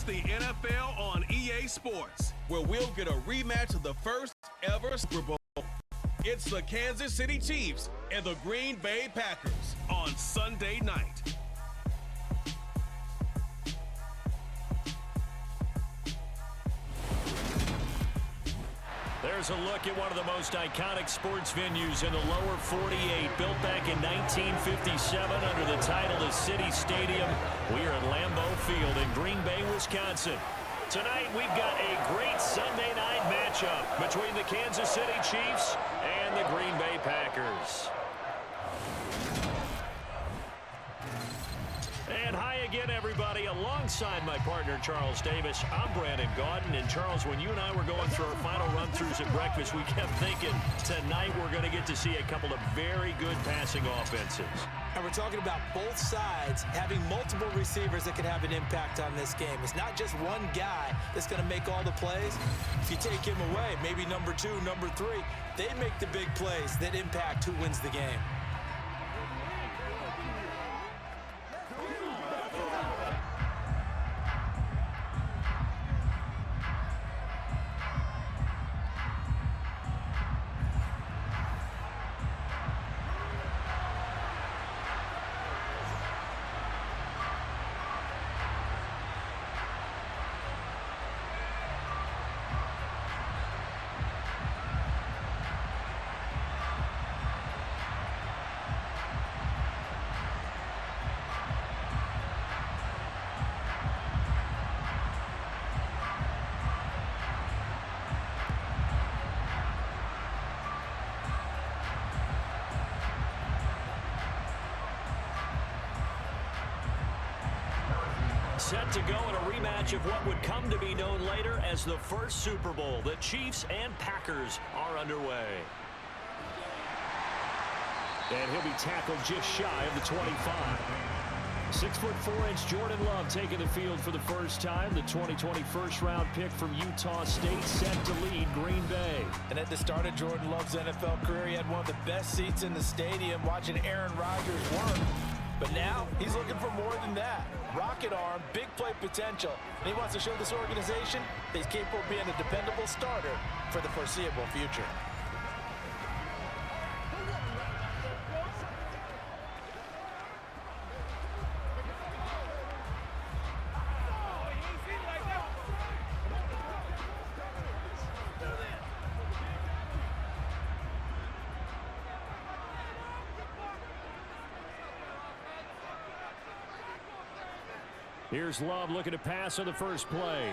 Watch the NFL on EA Sports, where we'll get a rematch of the first ever Super Bowl. It's the Kansas City Chiefs and the Green Bay Packers on Sunday night. There's a look at one of the most iconic sports venues in the lower 48, built back in 1957 under the title of City Stadium. We are at Lambeau Field in Green Bay, Wisconsin. Tonight, we've got a great Sunday night matchup between the Kansas City Chiefs and the Green Bay Packers. And hi again, everybody. Alongside my partner, Charles Davis, I'm Brandon Gaudin. And Charles, when you and I were going through our final run-throughs at breakfast, we kept thinking tonight we're going to get to see a couple of very good passing offenses. And we're talking about both sides having multiple receivers that can have an impact on this game. It's not just one guy that's going to make all the plays. If you take him away, maybe number 2, number 3, they make the big plays that impact who wins the game. Set to go in a rematch of what would come to be known later as the first Super Bowl. The Chiefs and Packers are underway. And he'll be tackled just shy of the 25. 6'4" Jordan Love taking the field for the first time. The 2020 first-round pick from Utah State set to lead Green Bay. And at the start of Jordan Love's NFL career, he had one of the best seats in the stadium watching Aaron Rodgers work. But now, he's looking for more than that. Rocket arm, big play potential. And he wants to show this organization that he's capable of being a dependable starter for the foreseeable future. Here's Love looking to pass on the first play.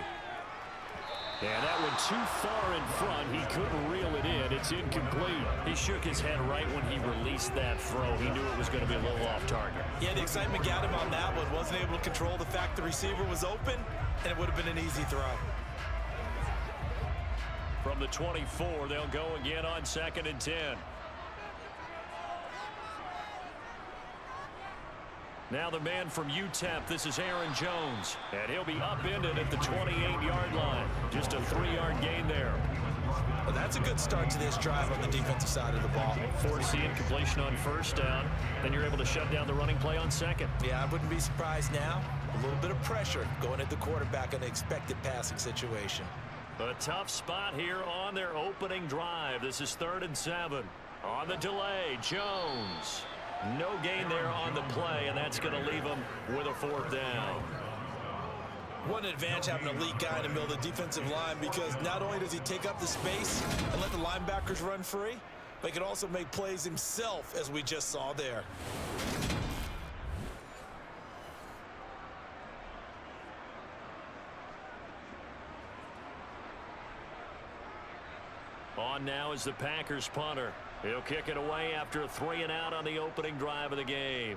And that one too far in front. He couldn't reel it in. It's incomplete. He shook his head right when he released that throw. He knew it was going to be a little off target. Yeah, the excitement got him on that one. Wasn't able to control the fact the receiver was open, and it would have been an easy throw. From the 24, they'll go again on 2nd and 10. Now the man from UTEP, this is Aaron Jones. And he'll be upended at the 28-yard line. Just a 3-yard gain there. Well, that's a good start to this drive on the defensive side of the ball. Forced the incompletion on first down. Then you're able to shut down the running play on second. Yeah, I wouldn't be surprised now. A little bit of pressure going at the quarterback on the expected passing situation. A tough spot here on their opening drive. This is 3rd and 7. On the delay, Jones. No gain there on the play, and that's going to leave them with a 4th down. What an advantage having an elite guy in the middle of the defensive line, because not only does he take up the space and let the linebackers run free, but he can also make plays himself, as we just saw there. On now is the Packers punter. He'll kick it away after a 3-and-out on the opening drive of the game.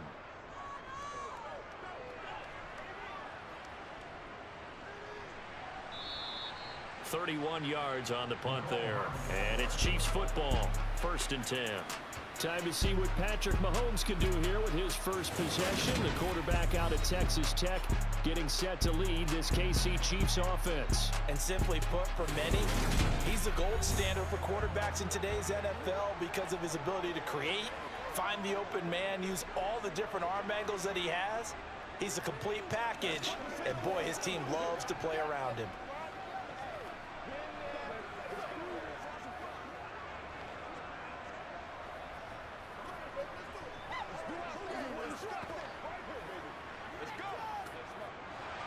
.31 yards on the punt there. And it's Chiefs football. 1st and 10. Time to see what Patrick Mahomes can do here with his first possession. The quarterback out of Texas Tech getting set to lead this KC Chiefs offense. And simply put, for many, he's the gold standard for quarterbacks in today's NFL because of his ability to create, find the open man, use all the different arm angles that he has. He's a complete package, and boy, his team loves to play around him.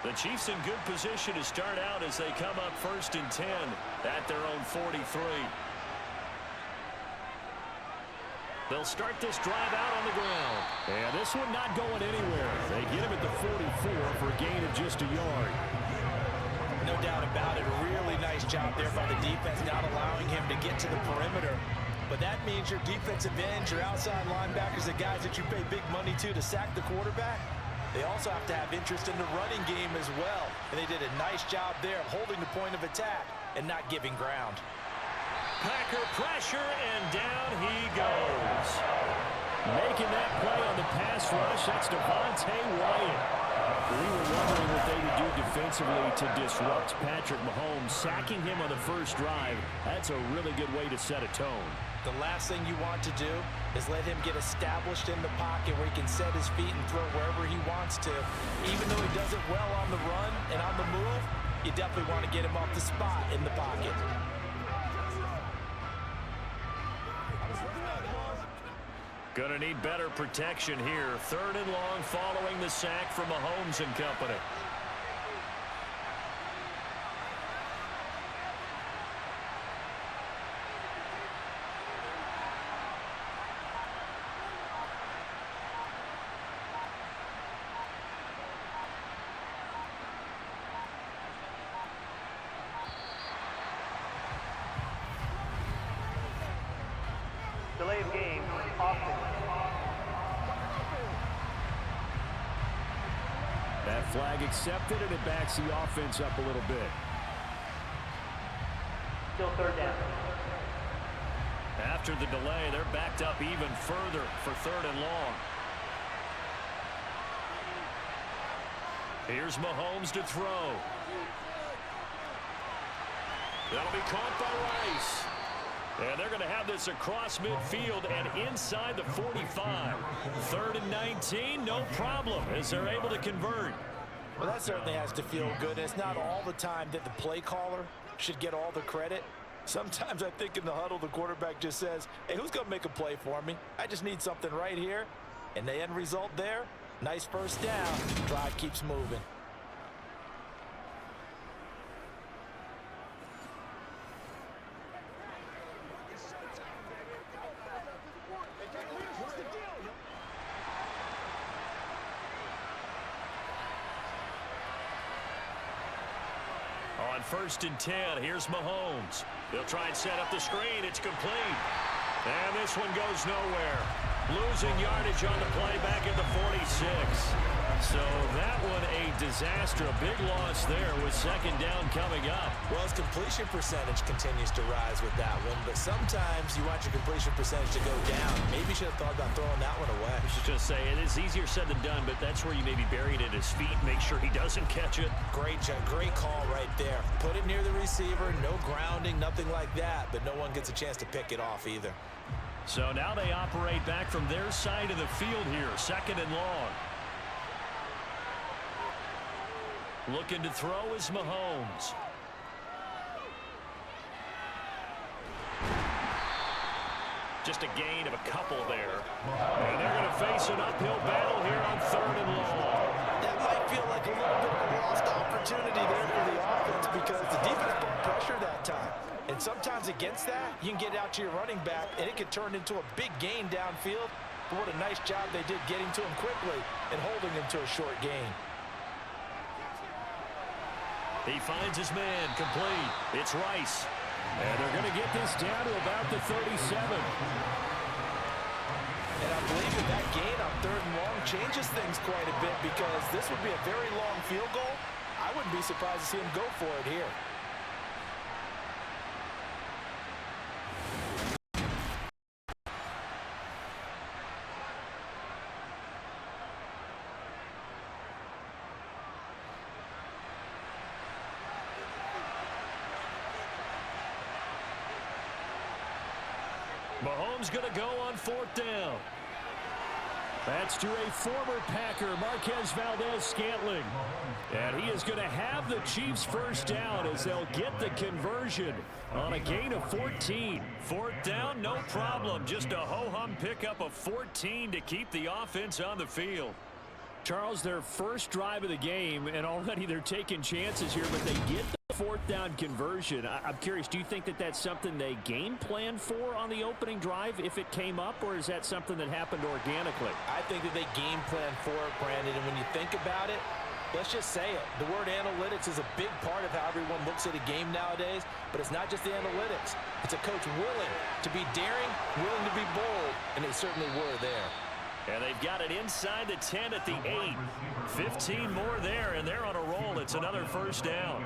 The Chiefs in good position to start out as they come up 1st and 10 at their own 43. They'll start this drive out on the ground. And this one not going anywhere. They get him at the 44 for a gain of just a yard. No doubt about it. Really nice job there by the defense, not allowing him to get to the perimeter. But that means your defensive ends, your outside linebackers, the guys that you pay big money to sack the quarterback, they also have to have interest in the running game as well. And they did a nice job there of holding the point of attack and not giving ground. Packer pressure, and down he goes. Making that play on the pass rush, that's Devontae Wyatt. We were wondering what they would do defensively to disrupt Patrick Mahomes. Sacking him on the first drive, that's a really good way to set a tone. The last thing you want to do is let him get established in the pocket where he can set his feet and throw wherever he wants to. Even though he does it well on the run and on the move, you definitely want to get him off the spot in the pocket. Gonna need better protection here. 3rd and long following the sack from Mahomes and company. Delay of game, offense. That flag accepted, and it backs the offense up a little bit. Still 3rd down. After the delay, they're backed up even further for 3rd and long. Here's Mahomes to throw. That'll be caught by Rice. And they're going to have this across midfield and inside the 45. 3rd and 19, no problem, as they're able to convert. Well, that certainly has to feel good. It's not all the time that the play caller should get all the credit. Sometimes I think in the huddle, the quarterback just says, hey, who's going to make a play for me? I just need something right here. And the end result there, nice first down. Drive keeps moving. On 1st and 10, here's Mahomes. They'll try and set up the screen. It's complete. And this one goes nowhere. Losing yardage on the play back at the 46. So that one a disaster. A big loss there with 2nd down coming up. Well, his completion percentage continues to rise with that one, but sometimes you want your completion percentage to go down. Maybe you should have thought about throwing that one away. I should just say it is easier said than done, but that's where you maybe bury it at his feet. Make sure he doesn't catch it. Great call right there. Put it near the receiver, no grounding, nothing like that, but no one gets a chance to pick it off either. So now they operate back from their side of the field here, 2nd and long. Looking to throw is Mahomes. Just a gain of a couple there. And they're going to face an uphill battle here on 3rd and long. That might feel like a little bit of a lost opportunity there for the offense because the defense put pressure that time. And sometimes against that, you can get out to your running back, and it could turn into a big gain downfield. But what a nice job they did getting to him quickly and holding him to a short gain. He finds his man, complete. It's Rice. And they're going to get this down to about the 37. And I believe that gain on 3rd and long changes things quite a bit because this would be a very long field goal. I wouldn't be surprised to see him go for it here. Mahomes going to go on 4th down. That's to a former Packer, Marquez Valdez-Scantling. And he is going to have the Chiefs first down as they'll get the conversion on a gain of 14. Fourth down, no problem. Just a ho-hum pickup of 14 to keep the offense on the field. Charles, their first drive of the game, and already they're taking chances here, but they get the fourth down conversion. I'm curious, do you think that that's something they game planned for on the opening drive if it came up, or is that something that happened organically? I think that they game planned for it, Brandon, and when you think about it, let's just say it. The word analytics is a big part of how everyone looks at a game nowadays, but it's not just the analytics. It's a coach willing to be daring, willing to be bold, and they certainly were there. And they've got it inside the 10 at the 8. 15 more there, and they're on a roll. It's another first down.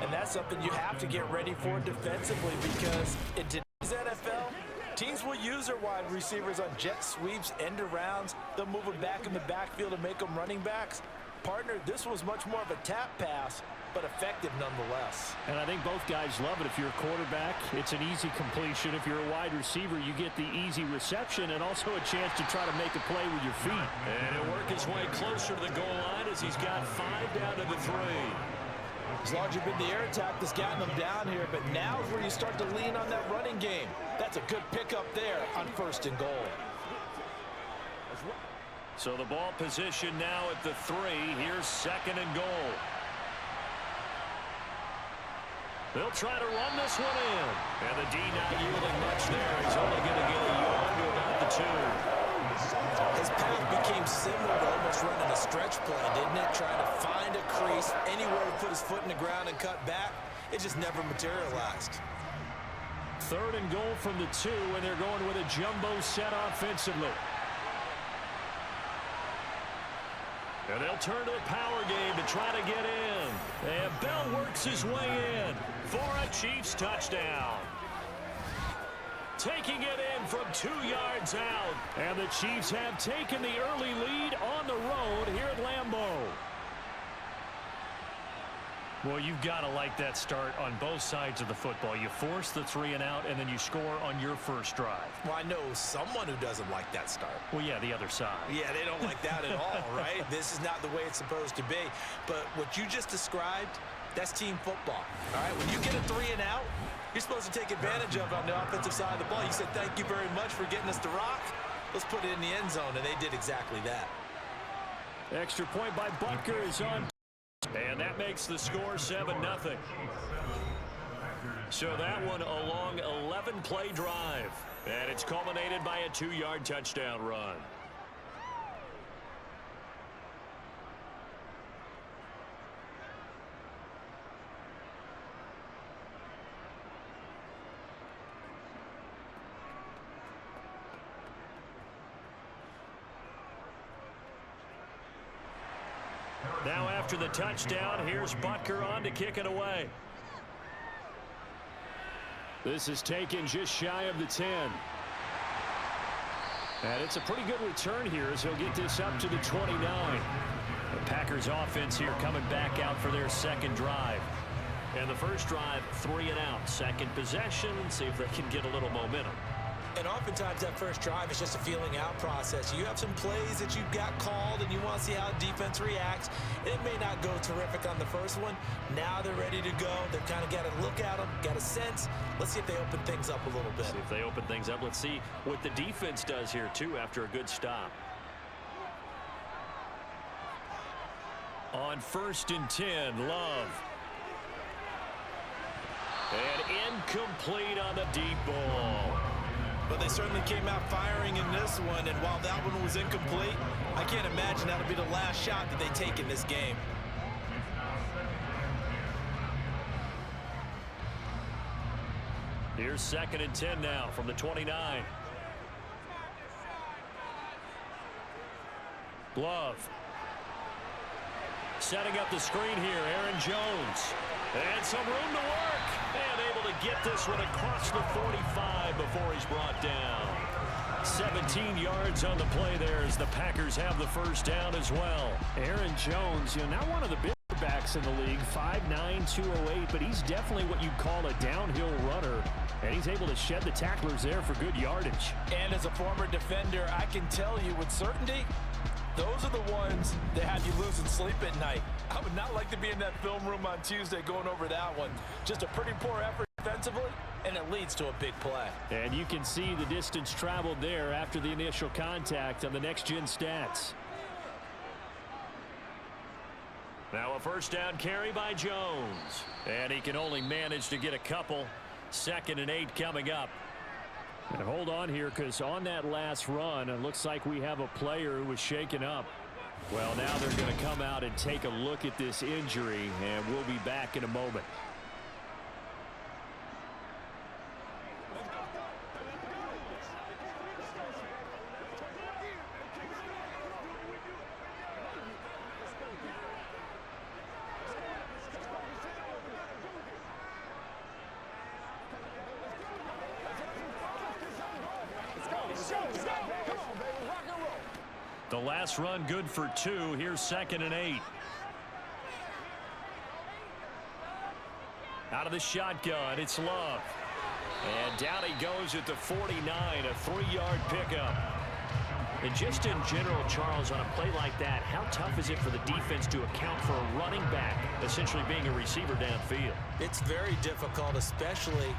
And that's something you have to get ready for defensively, because in today's NFL, teams will use their wide receivers on jet sweeps, end arounds. They'll move them back in the backfield and make them running backs. Partner, this was much more of a tap pass, but effective nonetheless. And I think both guys love it. If you're a quarterback, it's an easy completion. If you're a wide receiver, you get the easy reception and also a chance to try to make a play with your feet. And he'll work his way closer to the goal line as he's got 5 down to the 3. As long as you've been the air attack that's gotten them down here, but now is where you start to lean on that running game. That's a good pickup there on 1st and goal. So the ball position now at the 3. Here's 2nd and goal. They'll try to run this one in. And the D not yielding much there. He's only going to get a yard to about the 2. His path became similar to almost running a stretch play, didn't it? Trying to find a crease, anywhere to put his foot in the ground and cut back. It just never materialized. 3rd and goal from the 2, and they're going with a jumbo set offensively. And they'll turn to the power game to try to get in. And Bell works his way in for a Chiefs touchdown. Taking it in from 2 yards out. And the Chiefs have taken the early lead on the road here at Lambeau. Well, you've got to like that start on both sides of the football. You force the 3 and out, and then you score on your first drive. Well, I know someone who doesn't like that start. Well, yeah, the other side. Yeah, they don't like that at all, right? This is not the way it's supposed to be. But what you just described, that's team football, all right? When you get a 3 and out, you're supposed to take advantage of it on the offensive side of the ball. You said, thank you very much for getting us the rock. Let's put it in the end zone, and they did exactly that. Extra point by Butker is on. And that makes the score 7-0. So that one a long 11-play drive. And it's culminated by a 2-yard touchdown run. Now after the touchdown, here's Butker on to kick it away. This is taken just shy of the 10. And it's a pretty good return here as he'll get this up to the 29. The Packers offense here coming back out for their 2nd drive. And the first drive, 3 and out. 2nd possession, see if they can get a little momentum. And oftentimes that first drive is just a feeling out process. You have some plays that you've got called and you want to see how defense reacts. It may not go terrific on the first one. Now they're ready to go. They've kind of got to look at them, got a sense. Let's see if they open things up a little bit. See if they open things up. Let's see what the defense does here, too, after a good stop. On 1st and 10, Love. And incomplete on the deep ball. But they certainly came out firing in this one, and while that one was incomplete, I can't imagine that'll be the last shot that they take in this game. Here's 2nd and 10 now from the 29. Love. Setting up the screen here, Aaron Jones. And some room to work. And able to get this one across the 45 before he's brought down. 17 yards on the play there as the Packers have the first down as well. Aaron Jones, now one of the big quarterbacks in the league, 5'9", 208, but he's definitely what you'd call a downhill runner, and he's able to shed the tacklers there for good yardage. And as a former defender, I can tell you with certainty, those are the ones that have you losing sleep at night. I would not like to be in that film room on Tuesday going over that one. Just a pretty poor effort defensively, and it leads to a big play. And you can see the distance traveled there after the initial contact on the next-gen stats. Now a first down carry by Jones. And he can only manage to get a couple. 2nd and 8 coming up. And hold on here, because on that last run, it looks like we have a player who was shaken up. Well, now they're going to come out and take a look at this injury, and we'll be back in a moment. The last run good for 2. Here's 2nd and 8. Out of the shotgun, it's Love. And down he goes at the 49, a 3-yard pickup. And just in general, Charles, on a play like that, how tough is it for the defense to account for a running back essentially being a receiver downfield? It's very difficult, especially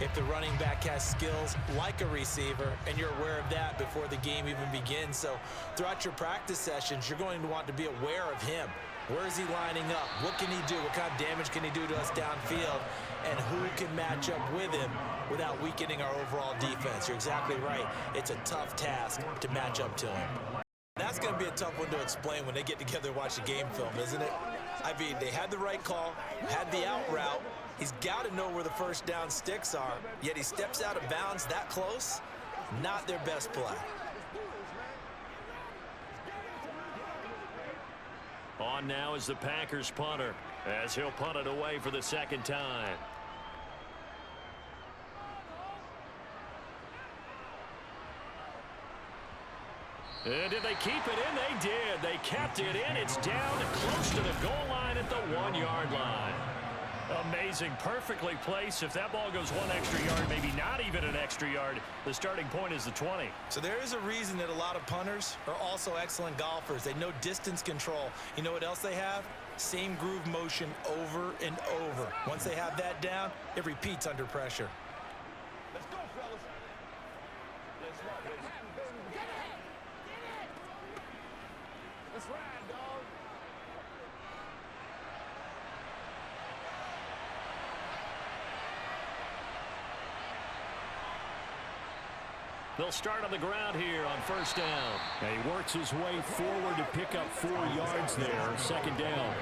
if the running back has skills like a receiver, and you're aware of that before the game even begins. So throughout your practice sessions, you're going to want to be aware of him. Where is he lining up? What can he do? What kind of damage can he do to us downfield? And who can match up with him without weakening our overall defense? You're exactly right. It's a tough task to match up to him. That's going to be a tough one to explain when they get together and watch the game film, isn't it? I mean, they had the right call, had the out route. He's got to know where the first down sticks are, yet he steps out of bounds that close. Not their best play. On now is the Packers punter, as he'll punt it away for the 2nd time. And did they keep it in? They did. They kept it in. It's down close to the goal line at the 1-yard line. Amazing. Perfectly placed. If that ball goes 1 extra yard, maybe not even an extra yard, the starting point is the 20. So there is a reason that a lot of punters are also excellent golfers. They know distance control. You know what else they have? Same groove motion over and over. Once they have that down, it repeats under pressure. Let's go, fellas. Let's ride, dog. They'll start on the ground here on first down. And he works his way forward to pick up 4 yards there, 2nd down.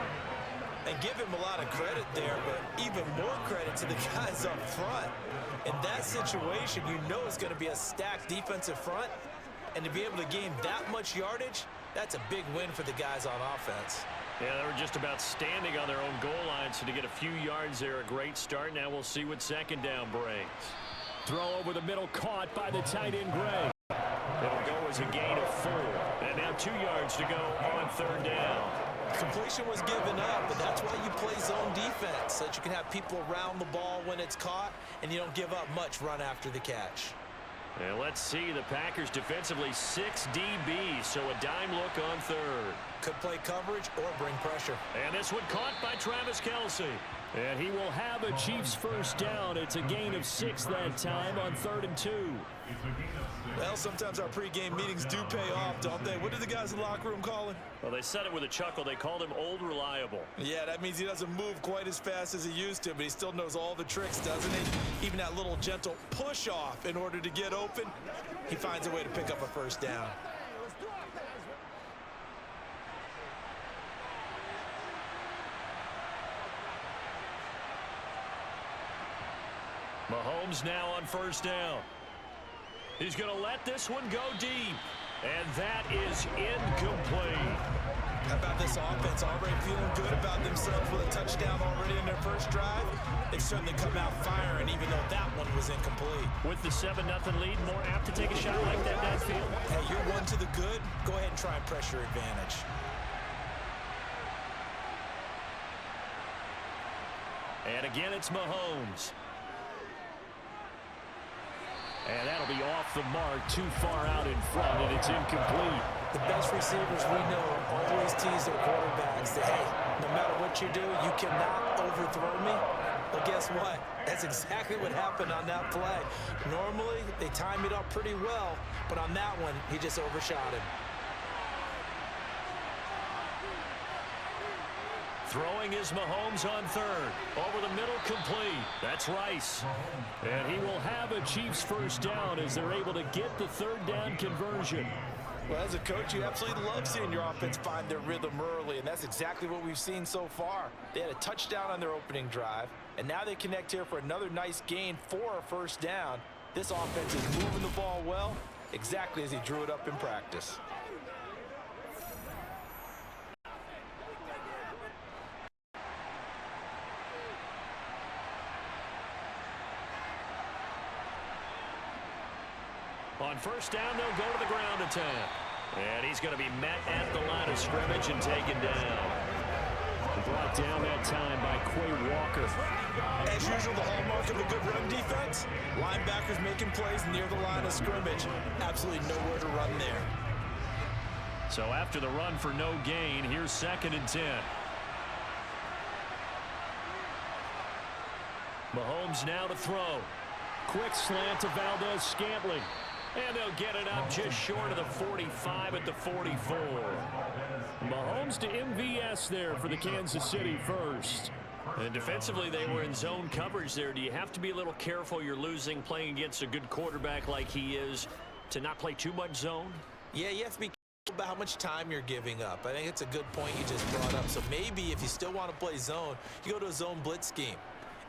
And give him a lot of credit there, but even more credit to the guys up front. In that situation, you know it's going to be a stacked defensive front. And to be able to gain that much yardage, that's a big win for the guys on offense. Yeah, they were just about standing on their own goal line, so to get a few yards there, a great start. Now we'll see what 2nd down brings. Throw over the middle, caught by the tight end, Gray. It'll go as a gain of 4. And now 2 yards to go on 3rd down. Completion was given up, but that's why you play zone defense, so that you can have people around the ball when it's caught, and you don't give up much run after the catch. And let's see, the Packers defensively 6 DBs, so a dime look on 3rd. Could play coverage or bring pressure. And this one caught by Travis Kelce. And he will have a Chiefs first down. It's a gain of 6 that time on 3rd and 2. Well, sometimes our pregame meetings do pay off, don't they? What did the guys in the locker room call him? Well, they said it with a chuckle. They called him Old Reliable. Yeah, that means he doesn't move quite as fast as he used to, but he still knows all the tricks, doesn't he? Even that little gentle push-off in order to get open, he finds a way to pick up a first down. Mahomes now on first down. He's going to let this one go deep. And that is incomplete. How about this offense? Already feeling good about themselves with a touchdown already in their first drive. They've certainly come out firing, even though that one was incomplete. With the 7-0 lead, more apt to take a shot like that downfield. Hey, you're one to the good. Go ahead and try and pressure advantage. And again, it's Mahomes. And that'll be off the mark, too far out in front, and it's incomplete. The best receivers we know always tease their quarterbacks that, hey, no matter what you do, you cannot overthrow me. But guess what? That's exactly what happened on that play. Normally, they time it up pretty well, but on that one, he just overshot him. Throwing is Mahomes on third. Over the middle, complete. That's Rice. And he will have a Chiefs first down as they're able to get the third down conversion. Well, as a coach, you absolutely love seeing your offense find their rhythm early, and that's exactly what we've seen so far. They had a touchdown on their opening drive, and now they connect here for another nice gain for a first down. This offense is moving the ball well, exactly as he drew it up in practice. On first down, they'll go to the ground attack. And he's going to be met at the line of scrimmage and taken down. Brought down that time by Quay Walker. As usual, the hallmark of a good run defense, linebackers making plays near the line of scrimmage. Absolutely nowhere to run there. So after the run for no gain, here's 2nd and 10. Mahomes now to throw. Quick slant to Valdez-Scantling. And they'll get it up just short of the 45 at the 44. Mahomes to MVS there for the Kansas City first. And defensively, they were in zone coverage there. Do you have to be a little careful you're losing playing against a good quarterback like he is to not play too much zone? Yeah, you have to be careful about how much time you're giving up. I think it's a good point you just brought up. So maybe if you still want to play zone, you go to a zone blitz scheme.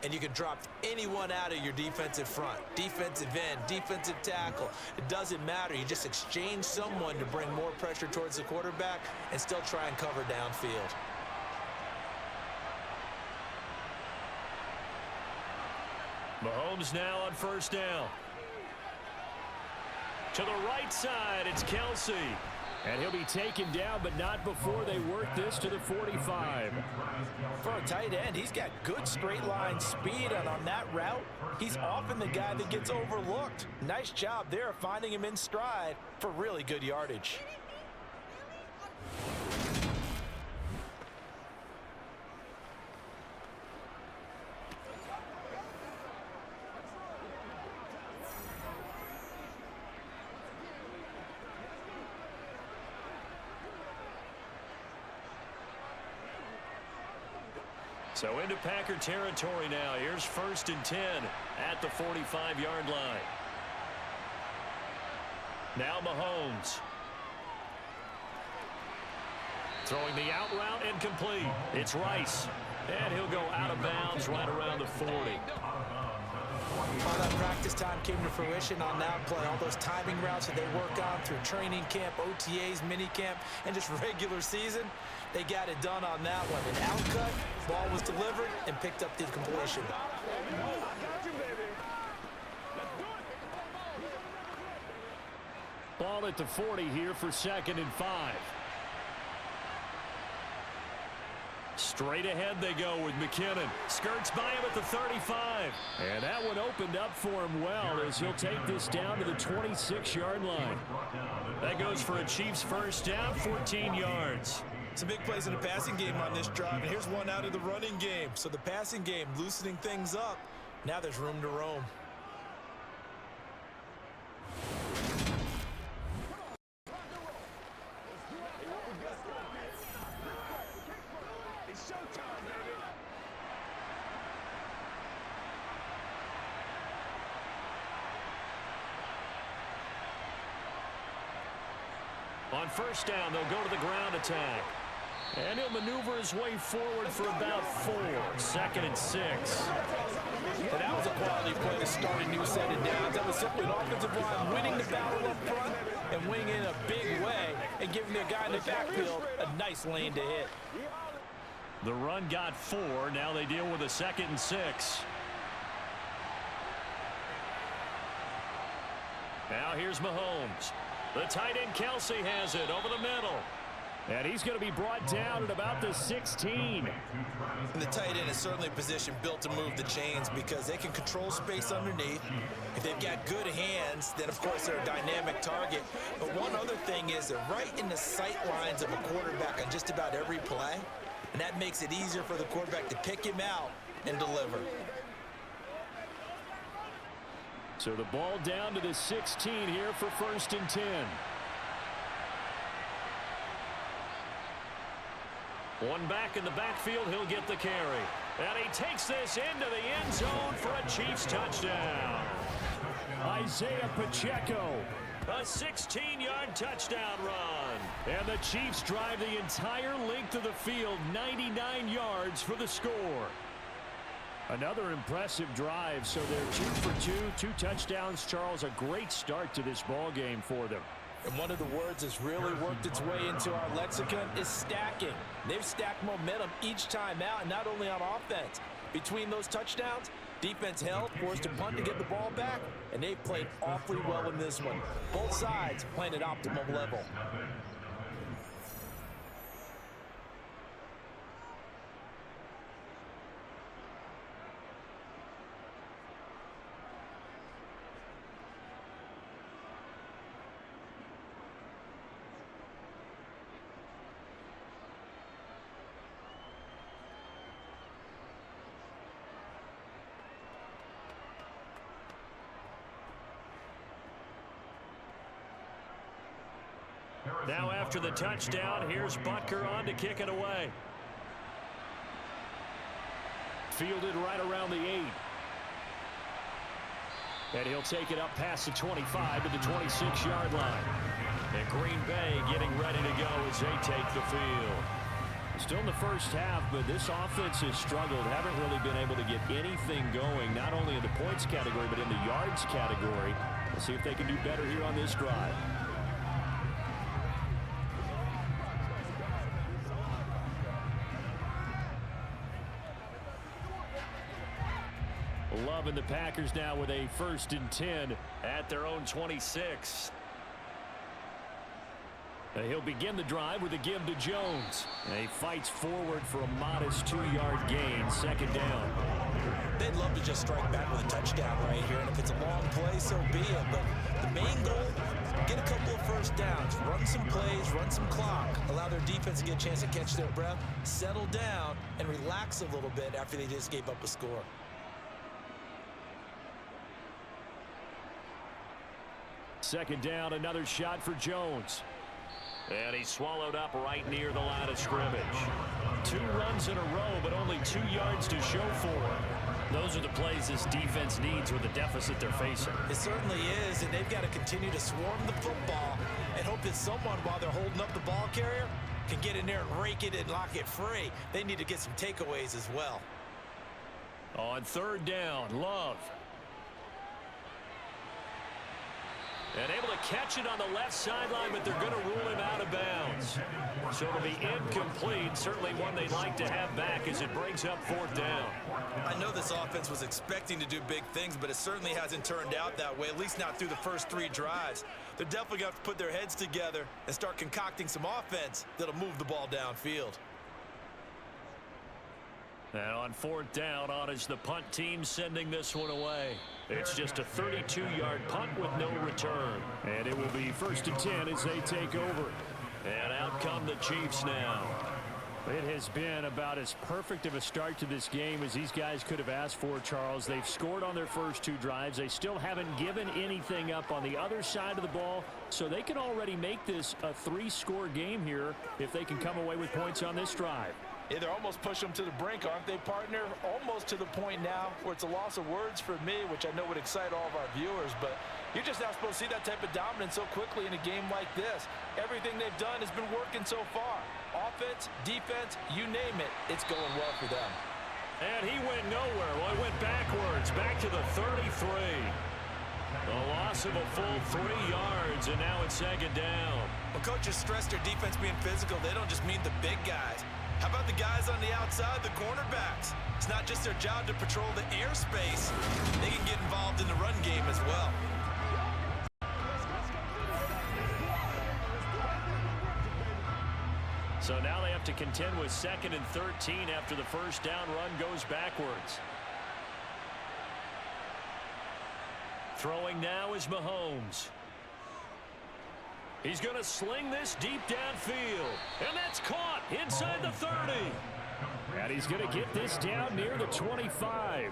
And you can drop anyone out of your defensive front, defensive end, defensive tackle. It doesn't matter. You just exchange someone to bring more pressure towards the quarterback and still try and cover downfield. Mahomes now on first down. To the right side, it's Kelsey. And he'll be taken down, but not before they work this to the 45. For a tight end, he's got good straight line speed, and on that route, he's often the guy that gets overlooked. Nice job there finding him in stride for really good yardage. So into Packer territory now. Here's 1st and 10 at the 45-yard line. Now Mahomes. Throwing the out route and complete. It's Rice. And he'll go out of bounds right around the 40. All that practice time came to fruition on that play. All those timing routes that they work on through training camp, OTAs, minicamp, and just regular season, they got it done on that one. An outcut, ball was delivered, and picked up the completion. Ball at the 40 here for 2nd and 5. Straight ahead they go with McKinnon. Skirts by him at the 35. And that one opened up for him well as he'll take this down to the 26-yard line. That goes for a Chiefs first down, 14 yards. Some big plays in the passing game on this drive, and here's one out of the running game. So the passing game loosening things up. Now there's room to roam. On first down, they'll go to the ground attack. And he'll maneuver his way forward for about 4. 2nd and 6. And that was a quality play to start a new set of downs. That was simply an offensive line winning the battle up front and winning in a big way and giving the guy in the backfield a nice lane to hit. The run got 4. Now they deal with a 2nd and 6. Now here's Mahomes. The tight end Kelsey has it over the middle. And he's going to be brought down at about the 16. And the tight end is certainly a position built to move the chains because they can control space underneath. If they've got good hands, then of course they're a dynamic target. But one other thing is they're right in the sight lines of a quarterback on just about every play. And that makes it easier for the quarterback to pick him out and deliver. So the ball down to the 16 here for 1st and 10. One back in the backfield, he'll get the carry. And he takes this into the end zone for a Chiefs touchdown. Isaiah Pacheco, a 16-yard touchdown run. And the Chiefs drive the entire length of the field, 99 yards for the score. Another impressive drive, so they're 2 for 2 touchdowns. Charles, a great start to this ball game for them. And one of the words that's really worked its way into our lexicon is stacking. They've stacked momentum each time out, and not only on offense. Between those touchdowns, defense held, forced a punt to get the ball back, and they've played awfully well in this one. Both sides playing at optimum level. Now after the touchdown, here's Butker on to kick it away. Fielded right around the 8. And he'll take it up past the 25 to the 26-yard line. And Green Bay getting ready to go as they take the field. Still in the first half, but this offense has struggled. Haven't really been able to get anything going, not only in the points category, but in the yards category. We'll see if they can do better here on this drive. Love and the Packers now with a 1st and 10 at their own 26. He'll begin the drive with a give to Jones. And he fights forward for a modest 2-yard gain, 2nd down. They'd love to just strike back with a touchdown right here, and if it's a long play, so be it. But the main goal, get a couple of first downs, run some plays, run some clock, allow their defense to get a chance to catch their breath, settle down, and relax a little bit after they just gave up a score. Second down, another shot for Jones. And he's swallowed up right near the line of scrimmage. 2 runs in a row, but only 2 yards to show for it. Those are the plays this defense needs with the deficit they're facing. It certainly is, and they've got to continue to swarm the football and hope that someone, while they're holding up the ball carrier, can get in there and rake it and lock it free. They need to get some takeaways as well. On 3rd down, Love. And able to catch it on the left sideline, but they're going to rule him out of bounds. So it'll be incomplete. Certainly one they'd like to have back as it brings up 4th down. I know this offense was expecting to do big things, but it certainly hasn't turned out that way, at least not through the first 3 drives. They're definitely going to have to put their heads together and start concocting some offense that'll move the ball downfield. And on 4th down, on is the punt team sending this one away. It's just a 32-yard punt with no return. And it will be 1st and 10 as they take over. And out come the Chiefs now. It has been about as perfect of a start to this game as these guys could have asked for, Charles. They've scored on their first 2 drives. They still haven't given anything up on the other side of the ball, so they can already make this a 3-score game here if they can come away with points on this drive. Yeah, they're almost pushing them to the brink, aren't they, partner? Almost to the point now where it's a loss of words for me, which I know would excite all of our viewers, but you're just not supposed to see that type of dominance so quickly in a game like this. Everything they've done has been working so far. Offense, defense, you name it, it's going well for them. And he went nowhere. Well, he went backwards, back to the 33. A loss of a full 3 yards, and now it's 2nd down. When coaches stress their defense being physical, they don't just mean the big guys. How about the guys on the outside, the cornerbacks? It's not just their job to patrol the airspace. They can get involved in the run game as well. So now they have to contend with 2nd and 13 after the first down run goes backwards. Throwing now is Mahomes. He's going to sling this deep downfield. And that's caught inside the 30. And he's going to get this down near the 25.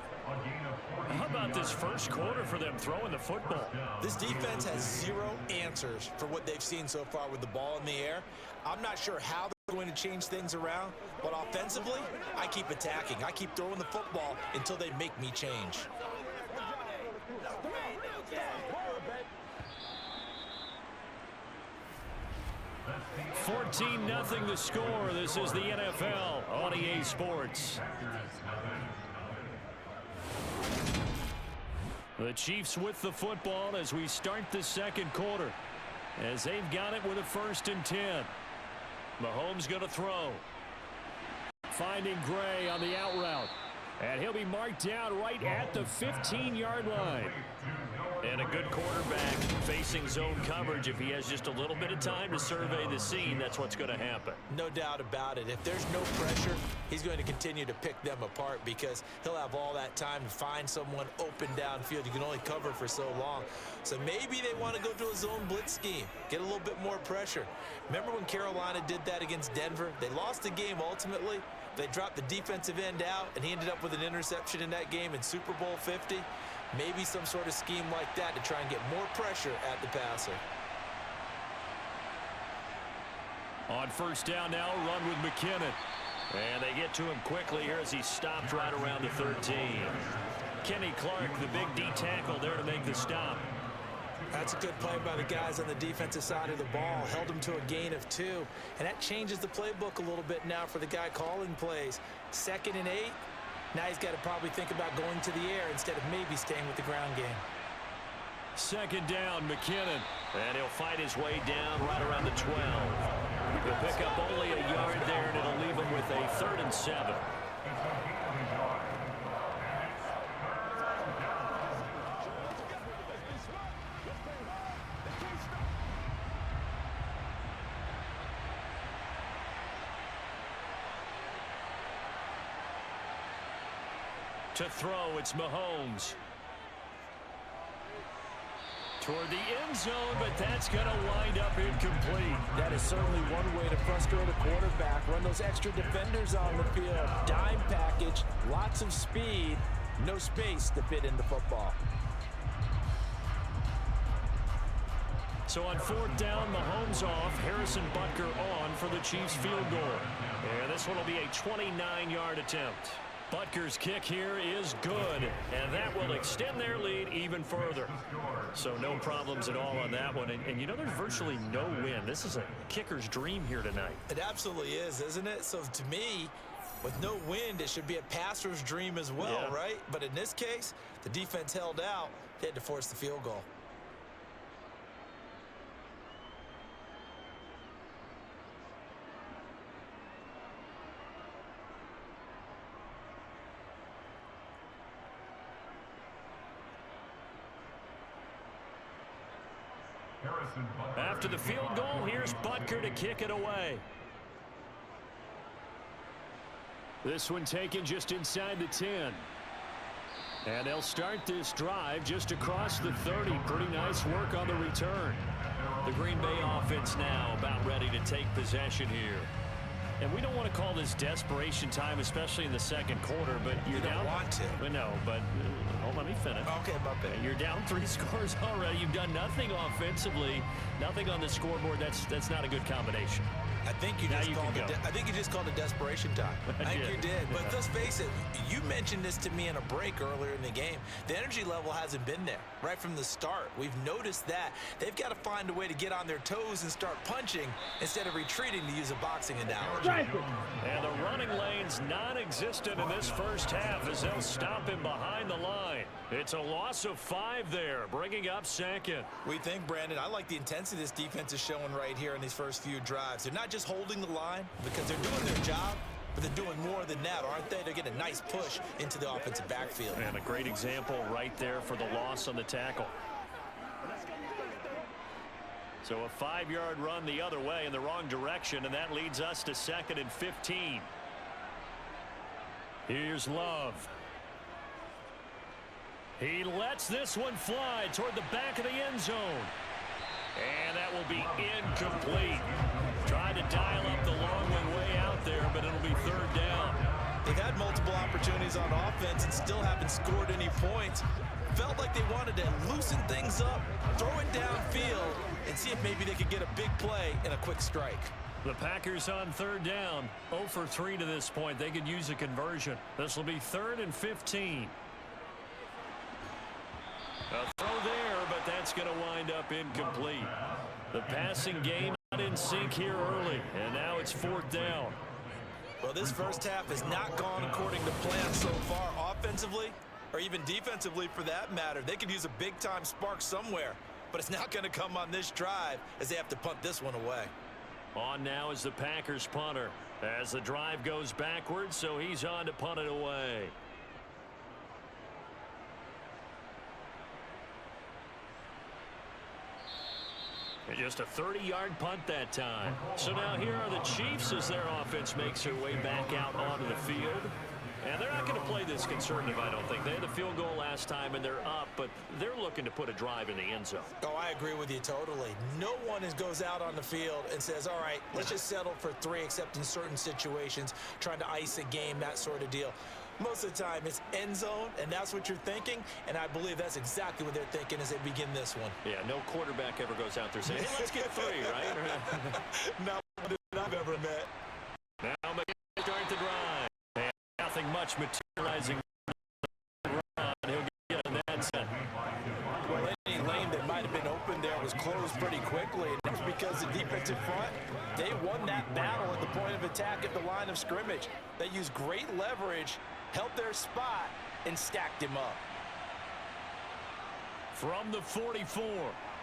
How about this first quarter for them throwing the football? This defense has zero answers for what they've seen so far with the ball in the air. I'm not sure how they're going to change things around, but offensively, I keep attacking. I keep throwing the football until they make me change. 14-0 the score. This is the NFL on EA Sports. The Chiefs with the football as we start the second quarter. As they've got it with a 1st and 10. Mahomes going to throw. Finding Gray on the out route. And he'll be marked down right at the 15-yard line. And a good quarterback facing zone coverage. If he has just a little bit of time to survey the scene, that's what's going to happen. No doubt about it. If there's no pressure, he's going to continue to pick them apart because he'll have all that time to find someone open downfield. You can only cover for so long. So maybe they want to go to a zone blitz scheme, get a little bit more pressure. Remember when Carolina did that against Denver? They lost the game ultimately. They dropped the defensive end out, and he ended up with an interception in that game in Super Bowl 50. Maybe some sort of scheme like that to try and get more pressure at the passer. On 1st down now, run with McKinnon. And they get to him quickly here as he stopped right around the 13. Kenny Clark, the big D tackle there to make the stop. That's a good play by the guys on the defensive side of the ball. Held him to a gain of 2. And that changes the playbook a little bit now for the guy calling plays. 2nd and 8. Now he's got to probably think about going to the air instead of maybe staying with the ground game. 2nd down, McKinnon. And he'll fight his way down right around the 12. He'll pick up only a yard there, and it'll leave him with a 3rd and 7. To throw, it's Mahomes. Toward the end zone, but that's going to wind up incomplete. That is certainly one way to frustrate a quarterback. Run those extra defenders on the field. Dime package, lots of speed, no space to fit in the football. So on 4th down, Mahomes off, Harrison Butker on for the Chiefs field goal. And this one will be a 29-yard attempt. Butker's kick here is good, and that will extend their lead even further. So no problems at all on that one. And you know, there's virtually no wind. This is a kicker's dream here tonight. It absolutely is, isn't it? So to me, with no wind, it should be a passer's dream as well, yeah. Right? But in this case, the defense held out. They had to force the field goal. After the field goal, here's Butker to kick it away. This one taken just inside the 10. And they'll start this drive just across the 30. Pretty nice work on the return. The Green Bay offense now about ready to take possession here. And we don't want to call this desperation time, especially in the second quarter, but you're down. You don't want to. Well, no, but let me finish. Okay, my bad. You're down 3 scores already. You've done nothing offensively, nothing on the scoreboard. That's not a good combination. I think you just called it desperation time. I think you did. But let's face it, you mentioned this to me in a break earlier in the game. The energy level hasn't been there right from the start. We've noticed that. They've got to find a way to get on their toes and start punching instead of retreating, to use a boxing analogy. And the running lane's non-existent in this first half as they'll stop him behind the line. It's a loss of 5 there, bringing up 2nd. We think, Brandon, I like the intensity this defense is showing right here in these first few drives. They're not just holding the line because they're doing their job, but they're doing more than that, aren't they? They're getting a nice push into the offensive backfield. And a great example right there for the loss on the tackle. So a 5-yard run the other way in the wrong direction, and that leads us to 2nd and 15. Here's Love. He lets this one fly toward the back of the end zone. And that will be incomplete. Tried to dial up the long one way out there, but it'll be 3rd down. They've had multiple opportunities on offense and still haven't scored any points. Felt like they wanted to loosen things up, throw it downfield, and see if maybe they could get a big play and a quick strike. The Packers on 3rd down, 0 for 3 to this point. They could use a conversion. This will be 3rd and 15. A throw there, but that's going to wind up incomplete. The passing game not in sync here early, and now it's 4th down. Well, this first half has not gone according to plan so far offensively, or even defensively for that matter. They could use a big-time spark somewhere, but it's not going to come on this drive as they have to punt this one away. On now is the Packers punter as the drive goes backwards, so he's on to punt it away. And just a 30-yard punt that time. So now here are the Chiefs as their offense makes their way back out onto the field. And they're not going to play this conservative, I don't think. They had the field goal last time, and they're up, but they're looking to put a drive in the end zone. Oh, I agree with you totally. No one goes out on the field and says, all right, let's just settle for 3, except in certain situations, trying to ice a game, that sort of deal. Most of the time, it's end zone, and that's what you're thinking, and I believe that's exactly what they're thinking as they begin this one. Yeah, no quarterback ever goes out there saying, hey, let's get 3, right? Not one that I've ever met. Now McKinnon starts the drive. And nothing much materializing. He'll get on that side. Well, any lane that might have been open there was closed pretty quickly, and that's because the defensive front, they won that battle at the point of attack at the line of scrimmage. They used great leverage, held their spot, and stacked him up. From the 44,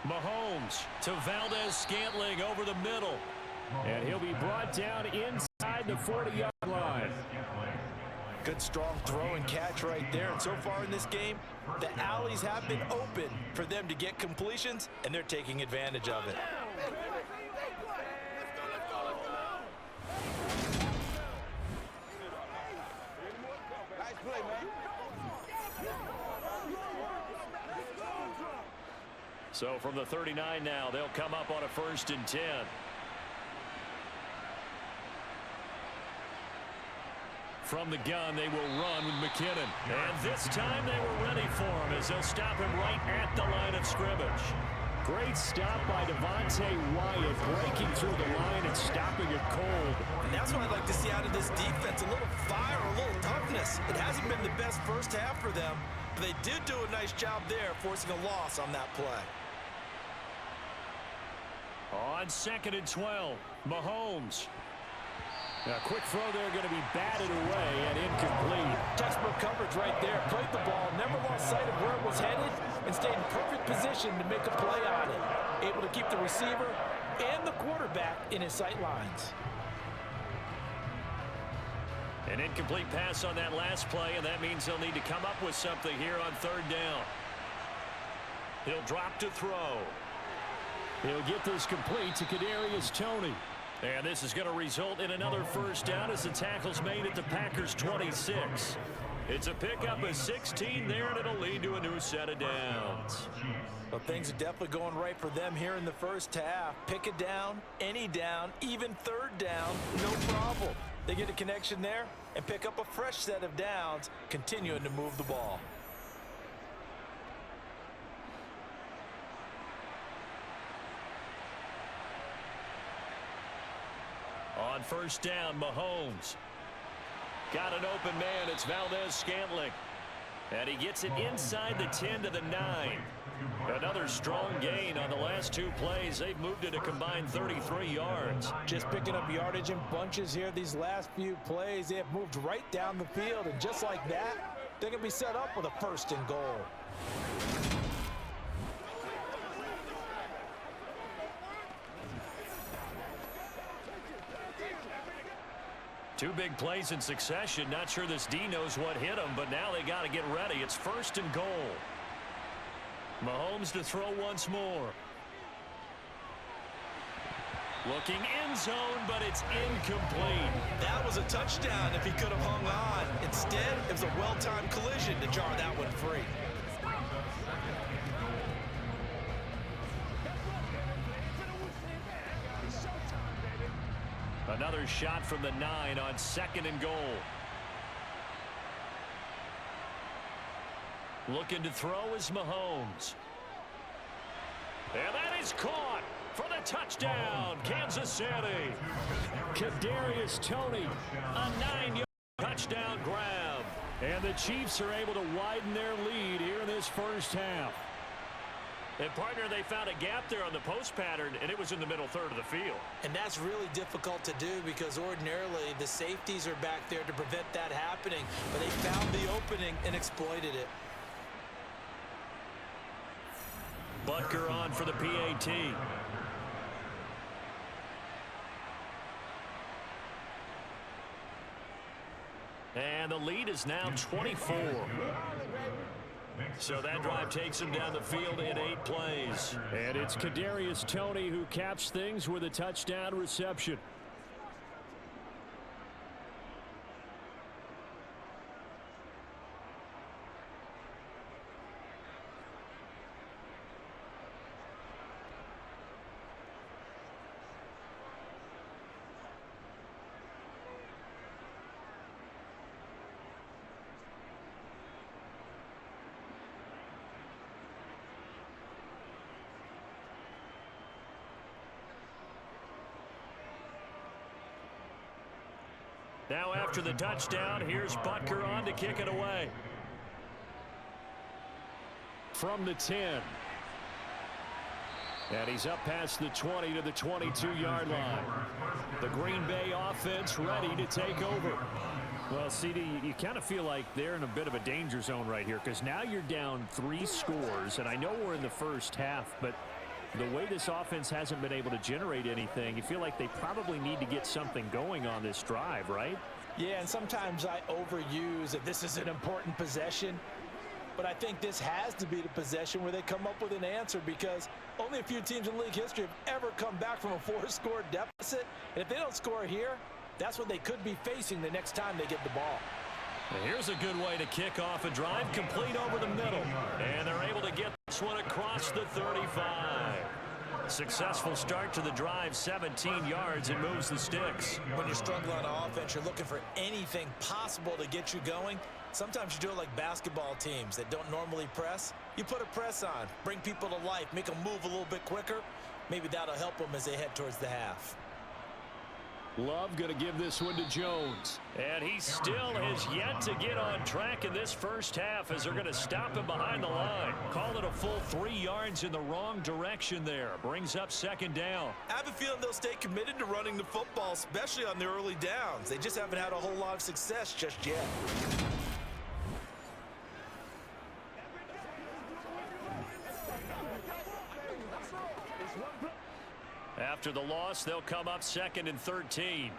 Mahomes to Valdez-Scantling over the middle. And he'll be brought down inside the 40-yard line. Good strong throw and catch right there. And so far in this game, the alleys have been open for them to get completions, and they're taking advantage of it. So from the 39 now, they'll come up on a 1st and 10. From the gun, they will run with McKinnon. And this time they were ready for him as they'll stop him right at the line of scrimmage. Great stop by Devontae Wyatt, breaking through the line and stopping it cold. And that's what I'd like to see out of this defense, a little fire, a little toughness. It hasn't been the best first half for them, but they did do a nice job there, forcing a loss on that play. On 2nd and 12, Mahomes. A quick throw there, going to be batted away and incomplete. Textbook coverage right there. Played the ball, never lost sight of where it was headed, and stayed in perfect position to make a play on it. Able to keep the receiver and the quarterback in his sight lines. An incomplete pass on that last play, and that means they'll need to come up with something here on 3rd down. He'll drop to throw. He'll get this complete to Kadarius Toney. And this is going to result in another 1st down as the tackle's made at the Packers' 26. It's a pickup of 16 there, and it'll lead to a new set of downs. Well, things are definitely going right for them here in the first half. Pick a down, any down, even 3rd down, no problem. They get a connection there and pick up a fresh set of downs, continuing to move the ball. On 1st down, Mahomes. Got an open man. It's Valdez-Scantling. And he gets it inside the 10 to the 9. Another strong gain on the last 2 plays. They've moved it a combined 33 yards. Just picking up yardage in bunches here these last few plays. They have moved right down the field, and just like that, they're going to be set up with a 1st and goal. Two big plays in succession. Not sure this D knows what hit him, but now they got to get ready. It's 1st and goal. Mahomes to throw once more. Looking end zone, but it's incomplete. That was a touchdown if he could have hung on. Instead, it was a well-timed collision to jar that one free. Another shot from the 9 on 2nd and goal. Looking to throw is Mahomes. And that is caught for the touchdown, Kansas City. Kadarius Toney, A 9-yard touchdown grab. and the Chiefs are able to widen their lead here in this first half. And, partner, they found a gap there on the post pattern, and it was in the middle third of the field. And that's really difficult to do because ordinarily the safeties are back there to prevent that happening. But they found the opening and exploited it. Butker on for the PAT. And the lead is now 24. So that drive takes him down the field in 8 plays. And it's Kadarius Toney who caps things with a touchdown reception. Now after the touchdown, here's Butker on to kick it away. From the 10. And he's up past the 20 to the 22-yard line. The Green Bay offense ready to take over. Well, CD, you kind of feel like they're in a bit of a danger zone right here because now you're down 3 scores, and I know we're in the first half, but the way this offense hasn't been able to generate anything, you feel like they probably need to get something going on this drive, right? Yeah, and sometimes I overuse that this is an important possession. But I think this has to be the possession where they come up with an answer because only a few teams in league history have ever come back from a 4-score deficit. And if they don't score here, that's what they could be facing the next time they get the ball. And here's a good way to kick off a drive, complete over the middle. And they're able to get this one across the 35. Successful start to the drive, 17 yards, and moves the sticks. When you're struggling on offense, you're looking for anything possible to get you going. Sometimes you do it like basketball teams that don't normally press. You put a press on, bring people to life, make them move a little bit quicker. Maybe that'll help them as they head towards the half. Love going to give this one to Jones. And he still has yet to get on track in this first half as they're going to stop him behind the line. Call it a full 3 yards in the wrong direction there. Brings up 2nd down. I have a feeling they'll stay committed to running the football, especially on the early downs. They just haven't had a whole lot of success just yet. After the loss, they'll come up 2nd and 13.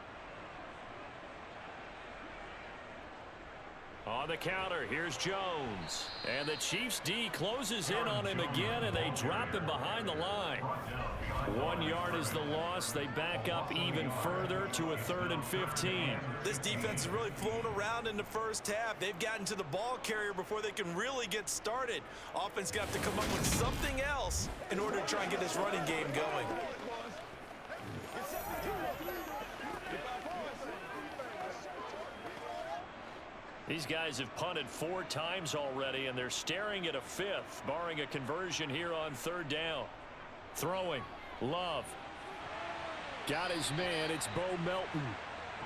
On the counter, here's Jones. And the Chiefs D closes in on him again, and they drop him behind the line. 1 yard is the loss. They back up even further to a 3rd and 15. This defense has really flown around in the first half. They've gotten to the ball carrier before they can really get started. Offense got to come up with something else in order to try and get this running game going. These guys have punted 4 times already, and they're staring at a 5th, barring a conversion here on 3rd down. Throwing. Love. Got his man. It's Bo Melton.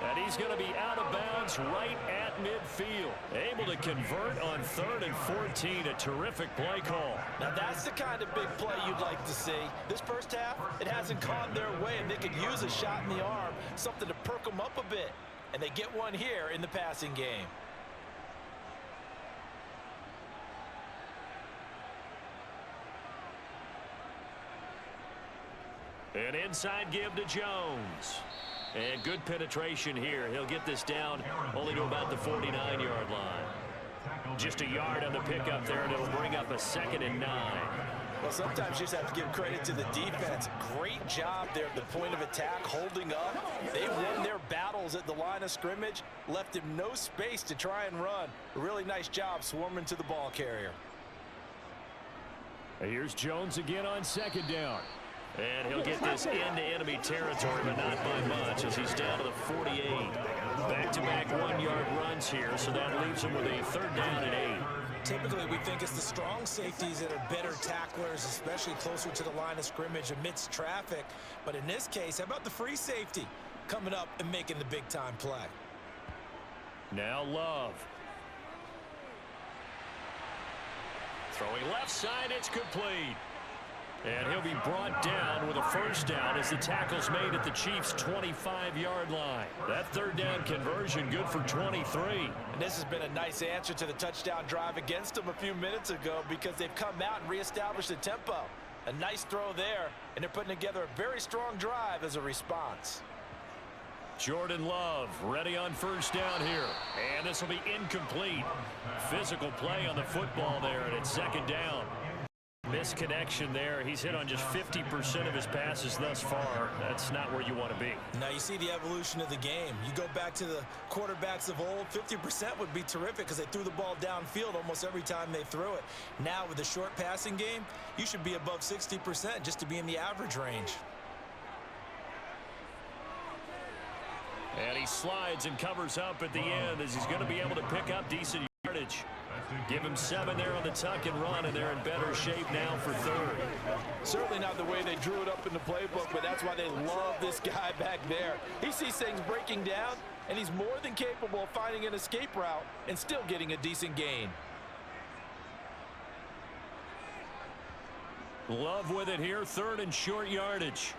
And he's going to be out of bounds right at midfield. Able to convert on 3rd and 14. A terrific play call. Now that's the kind of big play you'd like to see. This first half, it hasn't gone their way, and they could use a shot in the arm, something to perk them up a bit. And they get one here in the passing game. An inside give to Jones. And good penetration here. He'll get this down only to about the 49-yard line. Just a yard on the pickup there, and it'll bring up a 2nd and 9. Well, sometimes you just have to give credit to the defense. Great job there at the point of attack, holding up. They won their battles at the line of scrimmage, left him no space to try and run. A really nice job swarming to the ball carrier. Here's Jones again on second down. And he'll get this into enemy territory, but not by much as he's down to the 48. Back-to-back one-yard runs here, so that leaves him with a third down and 8. Typically, we think it's the strong safeties that are better tacklers, especially closer to the line of scrimmage amidst traffic. But in this case, how about the free safety coming up and making the big-time play? Now Love. Throwing left side, it's complete. And he'll be brought down with a first down as the tackle's made at the Chiefs' 25-yard line. That third down conversion good for 23. And this has been a nice answer to the touchdown drive against them a few minutes ago because they've come out and reestablished the tempo. A nice throw there, and they're putting together a very strong drive as a response. Jordan Love ready on first down here. And this will be incomplete. Physical play on the football there, and it's second down. Misconnection there. He's hit on just 50% of his passes thus far. That's not where you want to be. Now you see the evolution of the game. You go back to the quarterbacks of old, 50% would be terrific because they threw the ball downfield almost every time they threw it. Now with the short passing game, you should be above 60% just to be in the average range. And he slides and covers up at the end as he's going to be able to pick up decent yardage. Give him 7 there on the tuck and run, and they're in better shape now for third. Certainly not the way they drew it up in the playbook, but that's why they love this guy back there. He sees things breaking down, and he's more than capable of finding an escape route and still getting a decent gain. Love with it here, third and short yardage.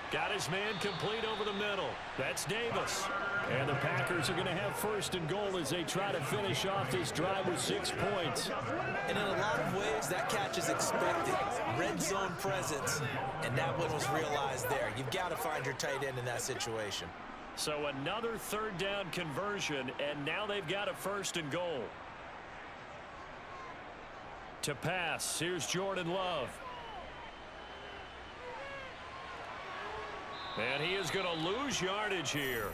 Got his man complete over the middle. That's Davis. And the Packers are going to have first and goal as they try to finish off this drive with 6 points. And in a lot of ways, that catch is expected. Red zone presence, and that one was realized there. You've got to find your tight end in that situation. So another third down conversion, and now they've got a first and goal. To pass, here's Jordan Love. And he is going to lose yardage here.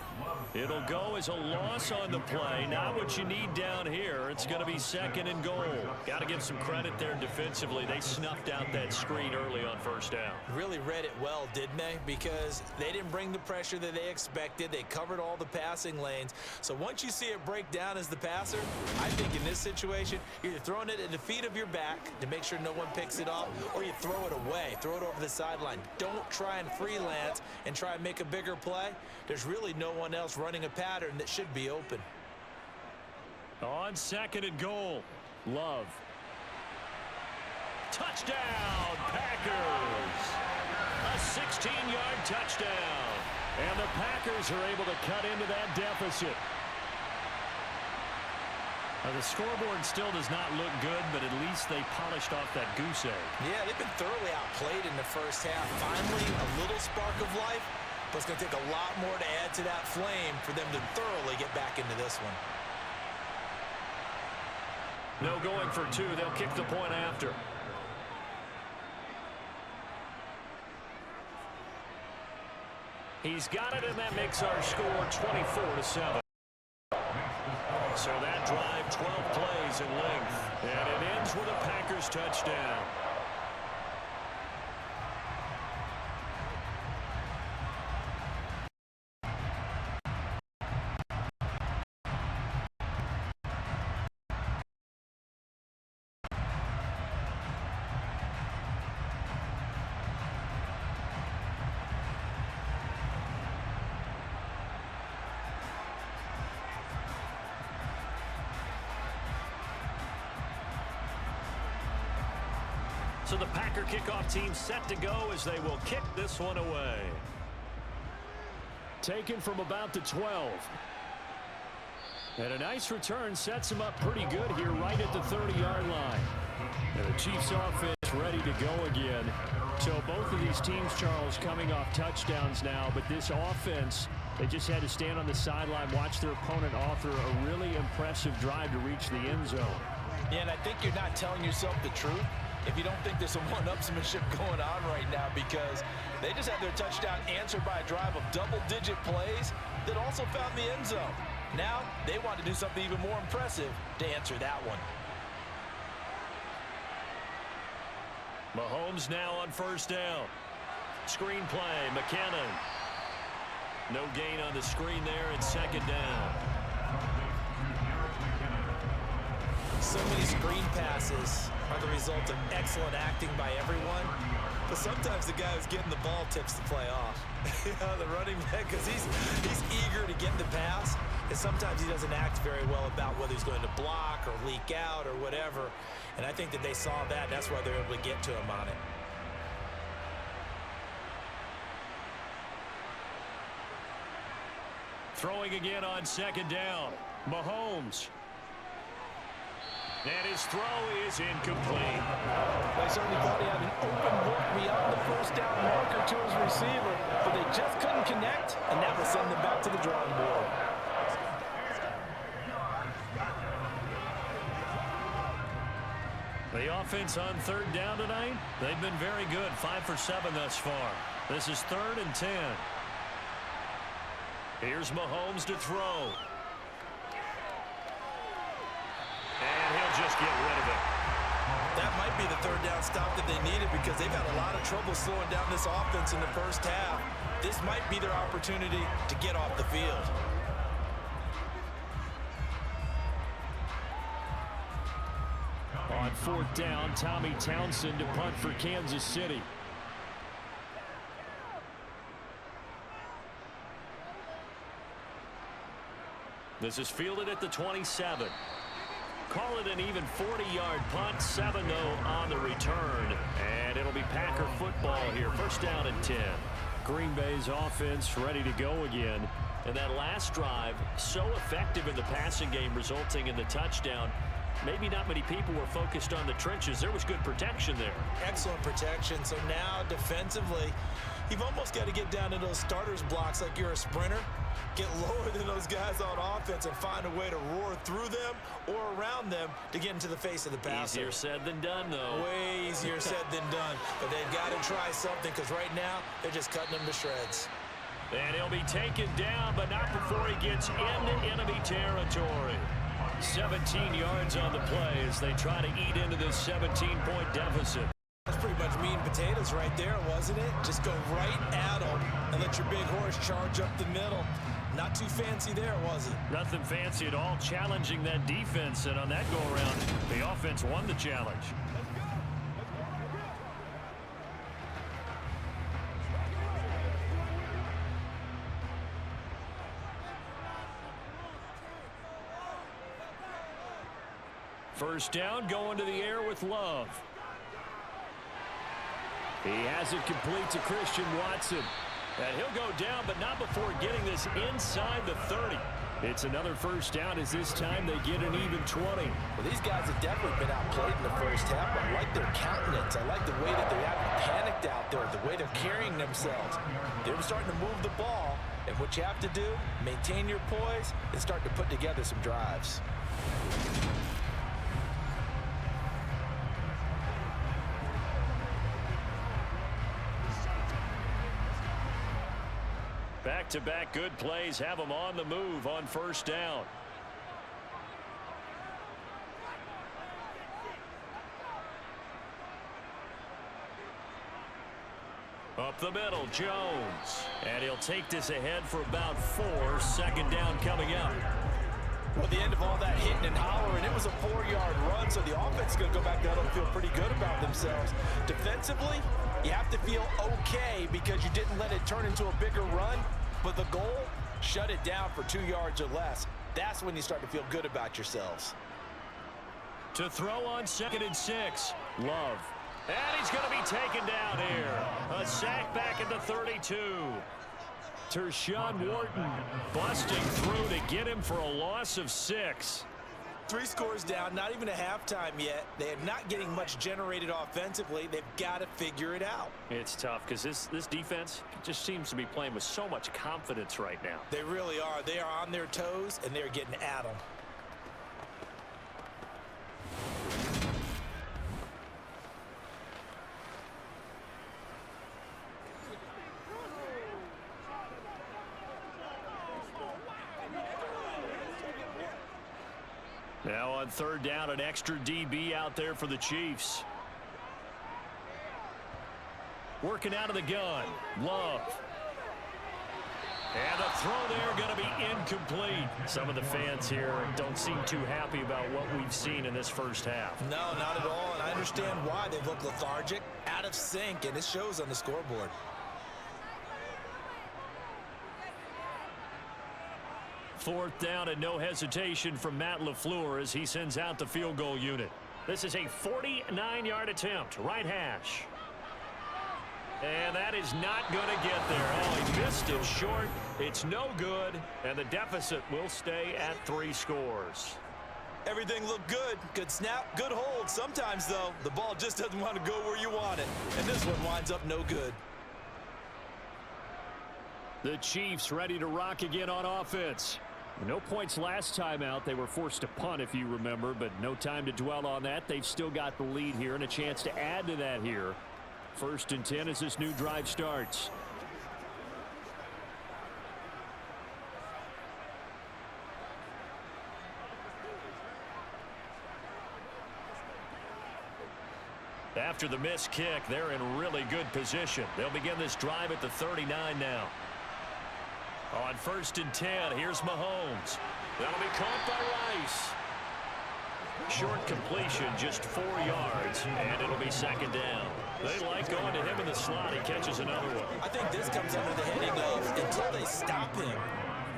It'll go as a loss on the play. Not what you need down here. It's going to be second and goal. Got to give some credit there defensively. They snuffed out that screen early on first down. Really read it well, didn't they? Because they didn't bring the pressure that they expected. They covered all the passing lanes. So once you see it break down as the passer, I think in this situation, you're either throwing it at the feet of your back to make sure no one picks it off, or you throw it away. Throw it over the sideline. Don't try and freelance and try and make a bigger play. There's really no one else running a pattern that should be open. On second and goal, Love. Touchdown, Packers! A 16-yard touchdown. And the Packers are able to cut into that deficit. The scoreboard still does not look good, but at least they polished off that goose egg. Yeah, they've been thoroughly outplayed in the first half. Finally, a little spark of life, but it's going to take a lot more to add to that flame for them to thoroughly get back into this one. No going for two. They'll kick the point after. He's got it, and that makes our score 24-7. So that drive, 12 plays in length, and it ends with a Packers touchdown. So the Packer kickoff team set to go as they will kick this one away. Taken from about the 12. And a nice return sets him up pretty good here right at the 30-yard line. And the Chiefs offense ready to go again. So both of these teams, Charles, coming off touchdowns now, but this offense, they just had to stand on the sideline, watch their opponent author a really impressive drive to reach the end zone. Yeah, and I think you're not telling yourself the truth if you don't think there's some one-upsmanship going on right now, because they just had their touchdown answered by a drive of double-digit plays that also found the end zone. Now they want to do something even more impressive to answer that one. Mahomes now on first down. Screen play, McKinnon. No gain on the screen there, and second down. So many screen passes are the result of excellent acting by everyone. But sometimes the guy who's getting the ball tips the play off. The running back, because he's eager to get the pass. And sometimes he doesn't act very well about whether he's going to block or leak out or whatever. And I think that they saw that. That's why they're able to get to him on it. Throwing again on second down. Mahomes. And his throw is incomplete. They certainly thought he had an open look beyond the first down marker to his receiver, but they just couldn't connect, and that will send them back to the drawing board. The offense on third down tonight, they've been very good. 5 for 7 thus far. This is 3rd and 10. Here's Mahomes to throw. And he'll just get rid of it. That might be the third down stop that they needed, because they've had a lot of trouble slowing down this offense in the first half. This might be their opportunity to get off the field. On 4th down, Tommy Townsend to punt for Kansas City. This is fielded at the 27. Call it an even 40-yard punt, 7-0 on the return. And it'll be Packer football here. First down and 10. Green Bay's offense ready to go again. And that last drive, so effective in the passing game, resulting in the touchdown. Maybe not many people were focused on the trenches. There was good protection there. Excellent protection. So now defensively, you've almost got to get down to those starters blocks like you're a sprinter. Get lower than those guys on offense and find a way to roar through them or around them to get into the face of the passer. Easier said than done, though. Way easier said than done. But they've got to try something, because right now they're just cutting them to shreds. And he'll be taken down, but not before he gets into enemy territory. 17 yards on the play as they try to eat into this 17-point deficit. That's pretty much meat and potatoes right there, wasn't it? Just go right at them and let your big horse charge up the middle. Not too fancy there, was it? Nothing fancy at all, challenging that defense, and on that go-around, the offense won the challenge. First down, going to the air with Love. He has it complete to Christian Watson. And he'll go down, but not before getting this inside the 30. It's another first down, as this time they get an even 20. Well, these guys have definitely been outplayed in the first half. I like their countenance. I like the way that they haven't panicked out there, the way they're carrying themselves. They're starting to move the ball, and what you have to do, maintain your poise and start to put together some drives. Back-to-back good plays have them on the move on first down. Up the middle, Jones. And he'll take this ahead for about 4. Second down coming up. Well, at the end of all that hitting and hollering, it was a 4-yard run, so the offense is going to go back down and feel pretty good about themselves. Defensively, you have to feel okay because you didn't let it turn into a bigger run, but the goal, shut it down for 2 yards or less. That's when you start to feel good about yourselves. To throw on 2nd and 6, Love. And he's going to be taken down here. A sack back at the 32. Tershawn Wharton busting through to get him for a loss of 6. 3 scores down, not even a halftime yet. They are not getting much generated offensively. They've got to figure it out. It's tough because this defense just seems to be playing with so much confidence right now. They really are. They are on their toes, and they're getting at them. On third down, an extra DB out there for the Chiefs. Working out of the gun. Love. And the throw there going to be incomplete. Some of the fans here don't seem too happy about what we've seen in this first half. No, not at all, and I understand why. They look lethargic, out of sync, and it shows on the scoreboard. Fourth down and no hesitation from Matt LaFleur as he sends out the field goal unit. This is a 49-yard attempt, right hash. And that is not going to get there. Oh, he missed it short. It's no good, and the deficit will stay at 3 scores. Everything looked good. Good snap, good hold. Sometimes, though, the ball just doesn't want to go where you want it. And this one winds up no good. The Chiefs ready to rock again on offense. No points last time out. They were forced to punt, if you remember, but no time to dwell on that. They've still got the lead here and a chance to add to that here. 1st and 10 as this new drive starts. After the missed kick, they're in really good position. They'll begin this drive at the 39 now. On 1st and 10, here's Mahomes. That'll be caught by Rice. Short completion, just 4 yards, and it'll be 2nd down. They like going to him in the slot. He catches another one. I think this comes under the heading of until they stop him,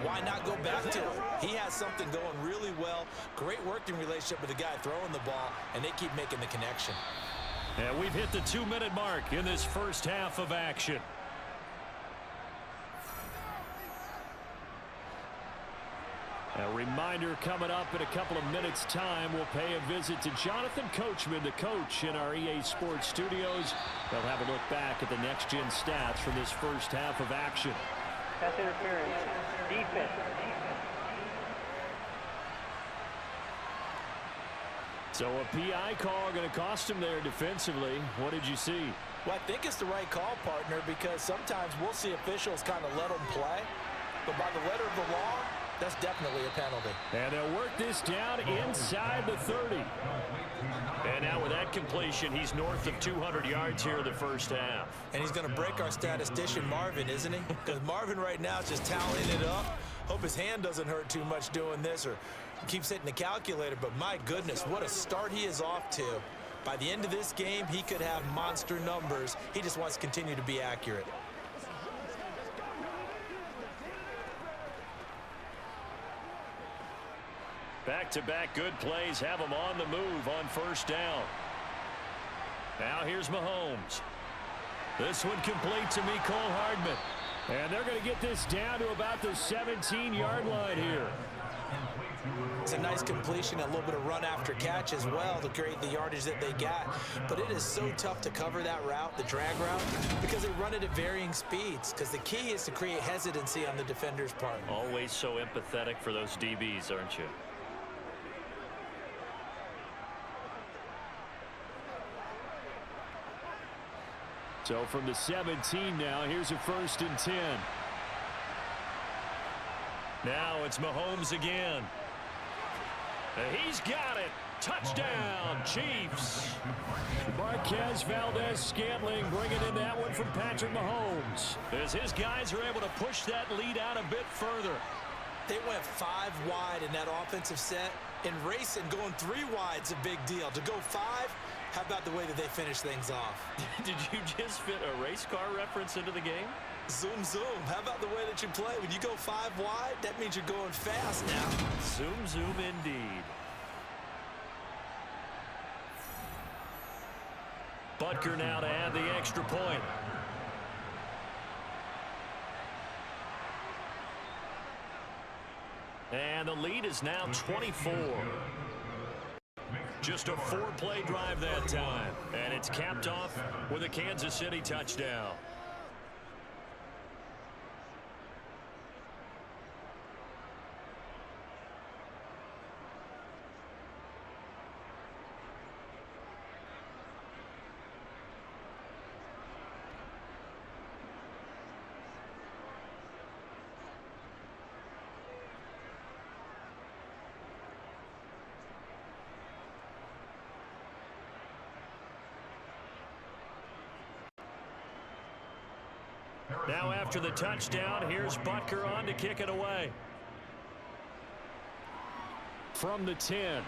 why not go back to him? He has something going really well. Great working relationship with the guy throwing the ball, and they keep making the connection. And we've hit the 2-minute mark in this first half of action. A reminder coming up in a couple of minutes' time. We'll pay a visit to Jonathan Coachman, the coach in our EA Sports studios. They'll have a look back at the next-gen stats from this first half of action. Pass interference. Defense. So a PI call going to cost him there defensively. What did you see? Well, I think it's the right call, partner, because sometimes we'll see officials kind of let them play. But by the letter of the law, that's definitely a penalty. And they'll work this down inside the 30. And now with that completion, he's north of 200 yards here in the first half. And he's going to break our statistician, Marvin, isn't he? Because Marvin right now is just tallying it up. Hope his hand doesn't hurt too much doing this or keeps hitting the calculator. But my goodness, what a start he is off to. By the end of this game, he could have monster numbers. He just wants to continue to be accurate. Back-to-back good plays have him on the move on 1st down. Now here's Mahomes. This one complete to Mecole Hardman. And they're going to get this down to about the 17-yard line here. It's a nice completion, a little bit of run after catch as well to create the yardage that they got. But it is so tough to cover that route, the drag route, because they run it at varying speeds. Because the key is to create hesitancy on the defender's part. Always so empathetic for those DBs, aren't you? So from the 17 now, here's a 1st and 10. Now it's Mahomes again. He's got it. Touchdown, Chiefs. Marquez Valdez-Scantling bringing in that one from Patrick Mahomes. As his guys are able to push that lead out a bit further. They went 5 wide in that offensive set. In racing, going 3 wide's a big deal. To go 5, how about the way that they finish things off? Did you just fit a race car reference into the game? Zoom, zoom. How about the way that you play? When you go 5 wide, that means you're going fast now. Zoom, zoom indeed. Butker now to add the extra point. And the lead is now 24. Just a 4-play drive that time. And it's capped off with a Kansas City touchdown. Now after the touchdown, here's Butker on to kick it away. From the 10.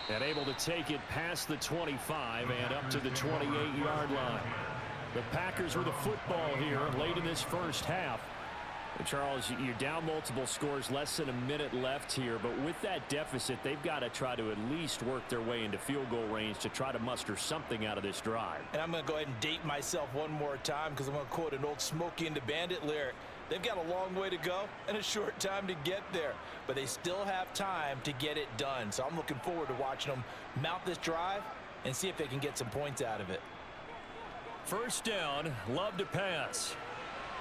And able to take it past the 25 and up to the 28-yard line. The Packers with a football here late in this first half. Charles, you're down multiple scores, less than a minute left here, but with that deficit, they've got to try to at least work their way into field goal range to try to muster something out of this drive. And I'm going to go ahead and date myself one more time because I'm going to quote an old Smokey and the Bandit lyric. They've got a long way to go and a short time to get there, but they still have time to get it done. So I'm looking forward to watching them mount this drive and see if they can get some points out of it. First down, Love to pass.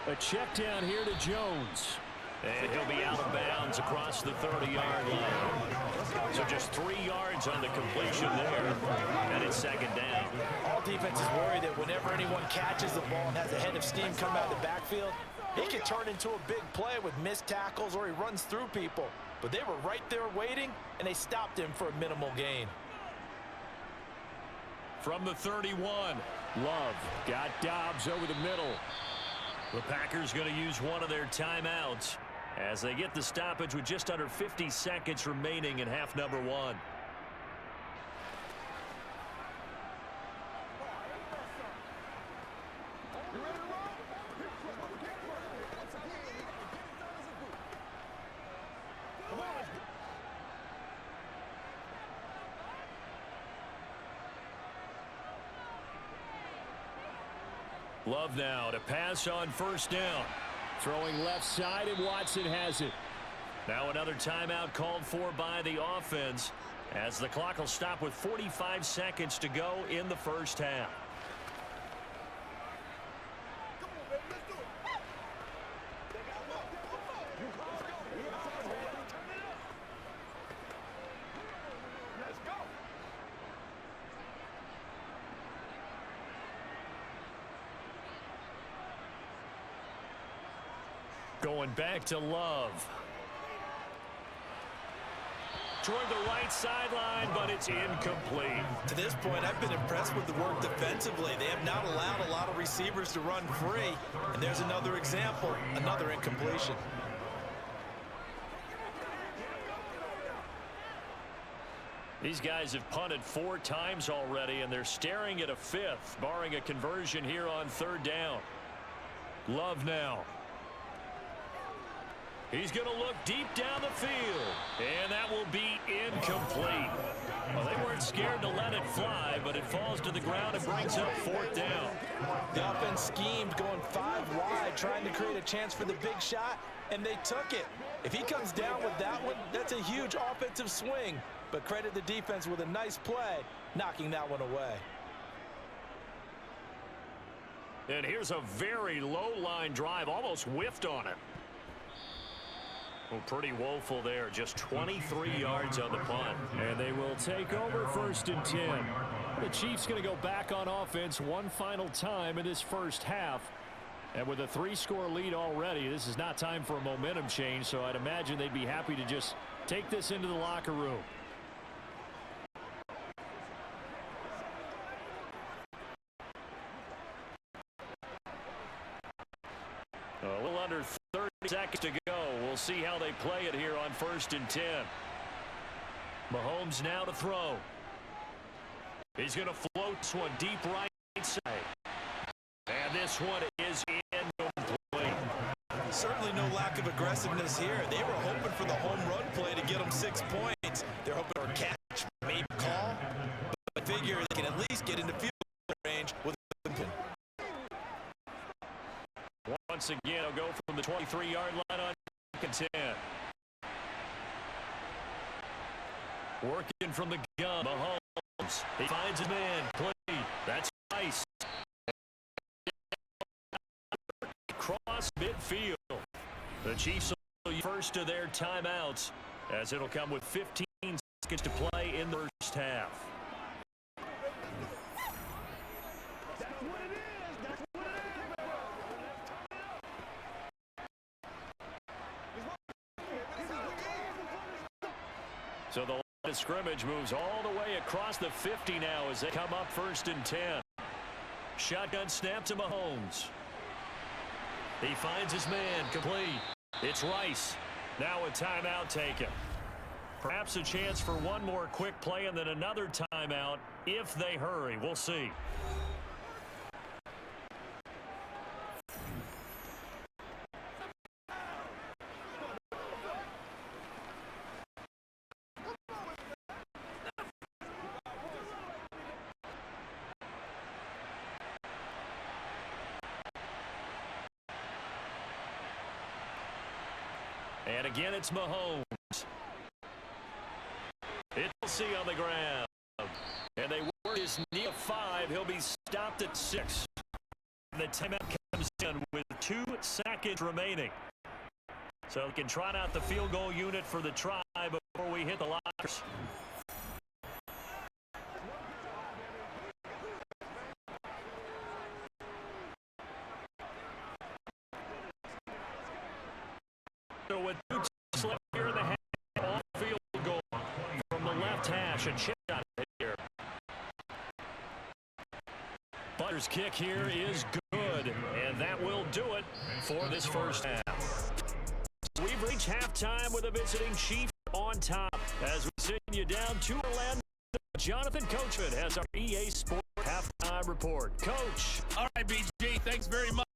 A check down here to Jones. And he'll be out of bounds across the 30-yard line. So just 3 yards on the completion there. And it's second down. All defenses worry that whenever anyone catches the ball and has a head of steam come out of the backfield, it can turn into a big play with missed tackles or he runs through people. But they were right there waiting, and they stopped him for a minimal gain. From the 31, Love got Dobbs over the middle. the Packers going to use one of their timeouts as they get the stoppage with just under 50 seconds remaining in half number one. Love now to pass on first down. Throwing left side, and Watson has it. Now another timeout called for by the offense as the clock will stop with 45 seconds to go in the first half. Going back to Love. Toward the right sideline, but it's incomplete. To this point, I've been impressed with the work defensively. They have not allowed a lot of receivers to run free. And there's another example, another incompletion. These guys have punted 4 times already, and they're staring at a 5th, barring a conversion here on third down. Love now. He's going to look deep down the field, and that will be incomplete. Well, they weren't scared to let it fly, but it falls to the ground and brings up 4th down. The offense schemed going 5 wide, trying to create a chance for the big shot, and they took it. If he comes down with that one, that's a huge offensive swing. But credit the defense with a nice play, knocking that one away. And here's a very low-line drive, almost whiffed on it. Well, pretty woeful there, just 23 yards on the punt. And they will take over 1st and 10. The Chiefs going to go back on offense one final time in this first half. And with a 3-score lead already, this is not time for a momentum change, so I'd imagine they'd be happy to just take this into the locker room. A little under 30 seconds to go. We'll see how they play it here on 1st and 10. Mahomes now to throw. He's going to float this one deep right side. And this one is incomplete. Certainly no lack of aggressiveness here. They were hoping for the home run play to get them 6 points. They're hoping for a catch, maybe call. But figure they can at least get into field range with a pin. Once again, he'll go from the 23-yard line on 2nd and 10. Working from the gun, Mahomes. He finds a man, play. That's nice. Cross midfield. The Chiefs will use first of their timeouts as it'll come with 15 seconds to play in the first half. So the line of scrimmage moves all the way across the 50 now as they come up 1st and 10. Shotgun snap to Mahomes. He finds his man, complete. It's Rice. Now a timeout taken. Perhaps a chance for one more quick play and then another timeout if they hurry. We'll see. And again, it's Mahomes. It's C on the ground. And they work his knee of 5. He'll be stopped at 6. The timeout comes in with 2 seconds remaining. So we can trot out the field goal unit for the try before we hit the lockers. So with 2 seconds left here in the half, on field goal from the left hash, and chip shot here. Butler's kick here is good, and that will do it for this first half. We've reached halftime with a visiting Chief on top as we send you down to Orlando. Jonathan Coachman has our EA Sports halftime report. Coach. All right, BG, thanks very much.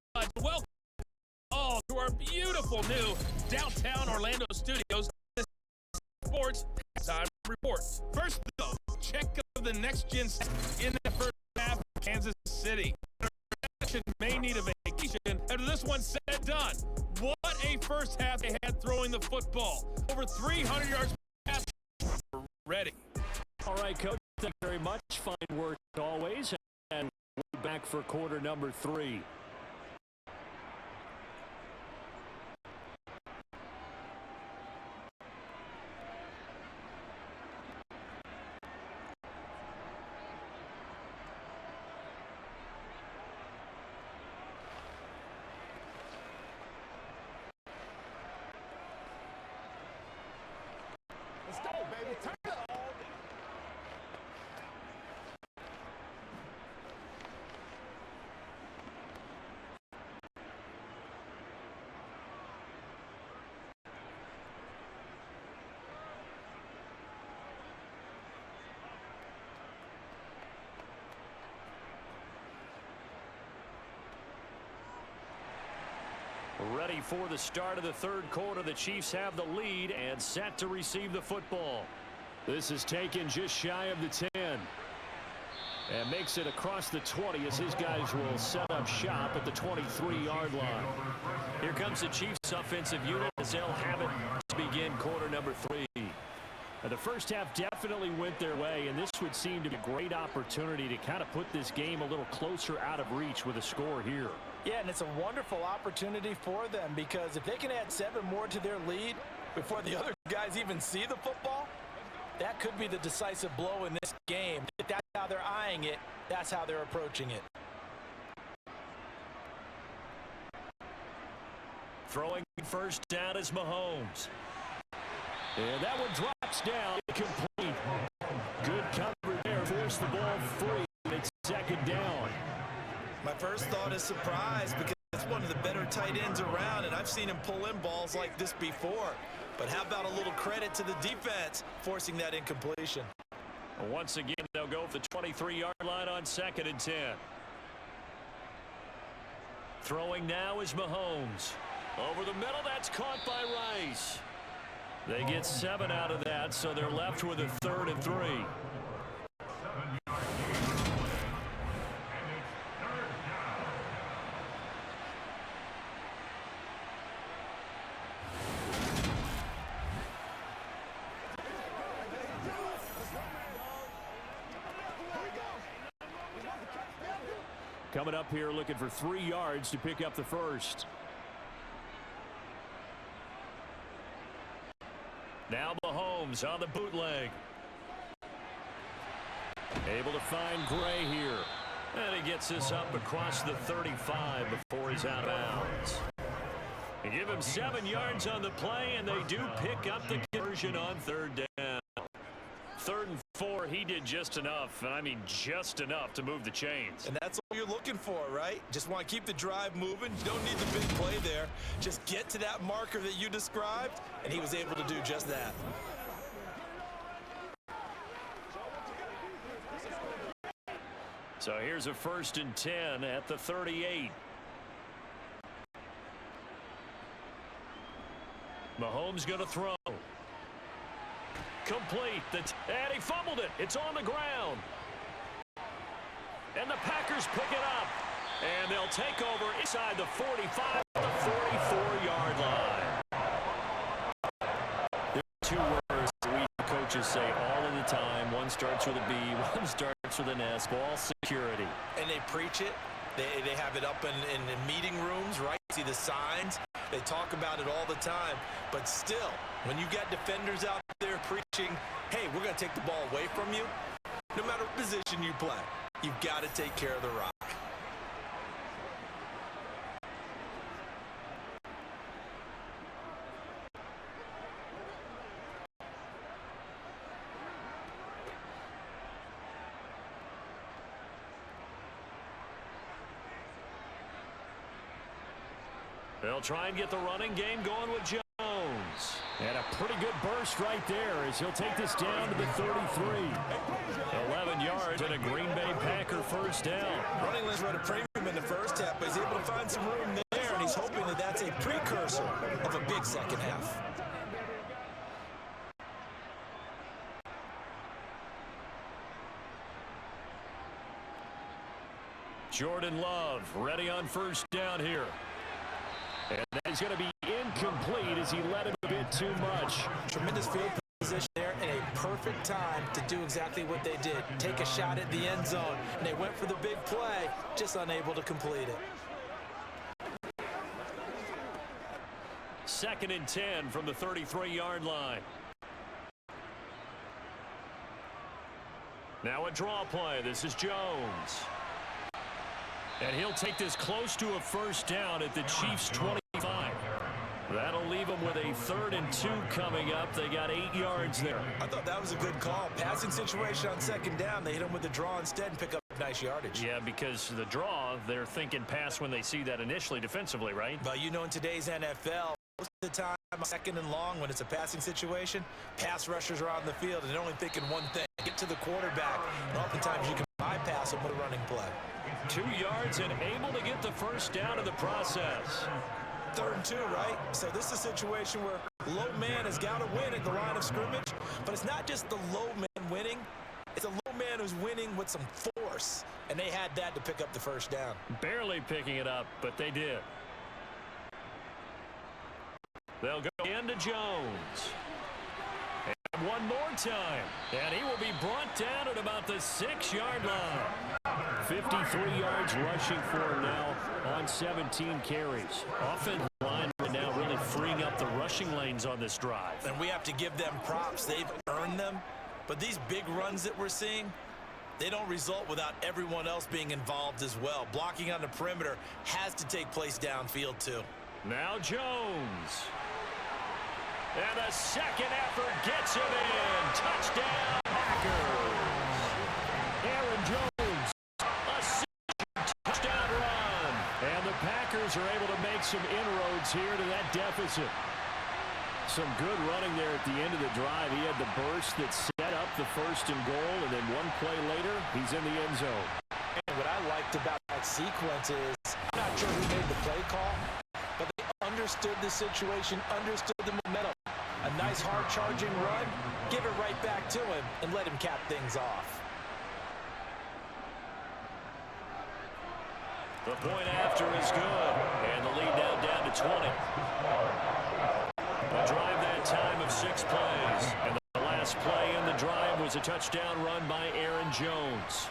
Welcome all to our beautiful new downtown Orlando studios. This Sports halftime report. First, though, check of the next-gen in the first half of Kansas City. May need a vacation after this one said and done. What a first half they had throwing the football. Over 300 yards pass. Ready. All right, Coach, thank you very much. Fine work always. And we're back for quarter number 3. Let's go, baby. Turn it on. Ready for the start of the third quarter. The Chiefs have the lead and set to receive the football. This is taken just shy of the 10. And makes it across the 20 as his guys will set up shop at the 23-yard line. Here comes the Chiefs offensive unit as they'll have it to begin quarter number 3. The first half definitely went their way, and this would seem to be a great opportunity to kind of put this game a little closer out of reach with a score here. Yeah, and it's a wonderful opportunity for them because if they can add 7 more to their lead before the other guys even see the football, that could be the decisive blow in this game. If that's how they're eyeing it, that's how they're approaching it. Throwing first down is Mahomes. And that one drops down, complete. Good cover there, force the ball free, and it's second down. My first thought is surprise because it's one of the better tight ends around, and I've seen him pull in balls like this before. But how about a little credit to the defense forcing that incompletion? Once again, they'll go for the 23-yard line on 2nd and 10. Throwing now is Mahomes. Over the middle, that's caught by Rice. They get 7 out of that, so they're left with a 3rd and 3. Coming up here looking for 3 yards to pick up the first. Now Mahomes on the bootleg. Able to find Gray here. And he gets this up across the 35 before he's out of bounds. They give him 7 yards on the play, and they do pick up the conversion on 3rd down. 3rd and 4, he did just enough, and I mean just enough to move the chains. And that's you're looking for, right? Just want to keep the drive moving. You don't need the big play there. Just get to that marker that you described, and he was able to do just that. So here's a 1st and 10 at the 38. Mahomes going to throw. Complete. And he fumbled it. It's on the ground. And the Packers pick it up. And they'll take over inside the 45, the 44-yard line. There are 2 words that we coaches say all of the time. One starts with a B, one starts with an S. Ball security. And they preach it. They have it up in meeting rooms, right? See the signs. They talk about it all the time. But still, when you got defenders out there preaching, hey, we're going to take the ball away from you, no matter what position you play, you've got to take care of the rock. They'll try and get the running game going with Jones. And a pretty good burst right there as he'll take this down to the 33. 11 yards and a Green Bay Packer first down. Running list run a premium in the first half, but he's able to find some room there, and he's hoping that that's a precursor of a big second half. Jordan Love ready on first down here. And that is going to be incomplete as he led him a bit too much. Tremendous field position there and a perfect time to do exactly what they did. Take a shot at the end zone. And they went for the big play, just unable to complete it. 2nd and 10 from the 33-yard line. Now a draw play. This is Jones. And he'll take this close to a first down at the Chiefs' 25. That'll leave them with a 3rd and 2 coming up. They got 8 yards there. I thought that was a good call. Passing situation on 2nd down. They hit him with the draw instead and pick up nice yardage. Yeah, because the draw, they're thinking pass when they see that initially defensively, right? But you know, in today's NFL, most of the time, 2nd and long, when it's a passing situation, pass rushers are on the field and they're only thinking one thing: get to the quarterback. And oftentimes you can bypass them with a running play. 2 yards and able to get the first down in the process. 3rd and 2, right? So this is a situation where low man has got to win at the line of scrimmage, but it's not just the low man winning. It's a low man who's winning with some force, and they had that to pick up the first down. Barely picking it up, but they did. They'll go into Jones. And one more time, and he will be brought down at about the 6-yard line. 53 yards rushing for him now on 17 carries. Offensive line right now really freeing up the rushing lanes on this drive. And we have to give them props. They've earned them. But these big runs that we're seeing, they don't result without everyone else being involved as well. Blocking on the perimeter has to take place downfield too. Now Jones. And a second effort gets him in. Touchdown, Packers. Aaron Jones. A touchdown run. And the Packers are able to make some inroads here to that deficit. Some good running there at the end of the drive. He had the burst that set up the 1st and goal, and then one play later, he's in the end zone. And what I liked about that sequence is, I'm not sure who made the play call, but they understood the situation, understood the momentum. A nice hard-charging run, give it right back to him, and let him cap things off. The point after is good, and the lead now down to 20. A drive that time of 6 plays, and the last play in the drive was a touchdown run by Aaron Jones.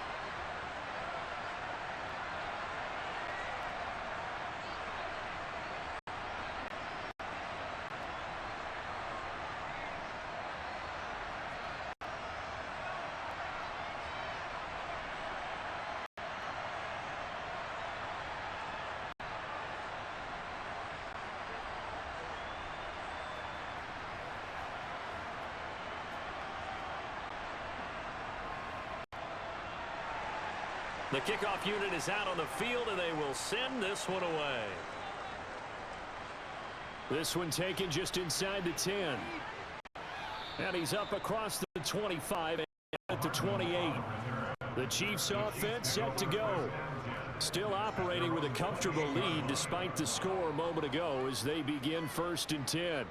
The kickoff unit is out on the field, and they will send this one away. This one taken just inside the 10. And he's up across the 25 and at the 28. The Chiefs offense set to go. Still operating with a comfortable lead despite the score a moment ago as they begin 1st and 10.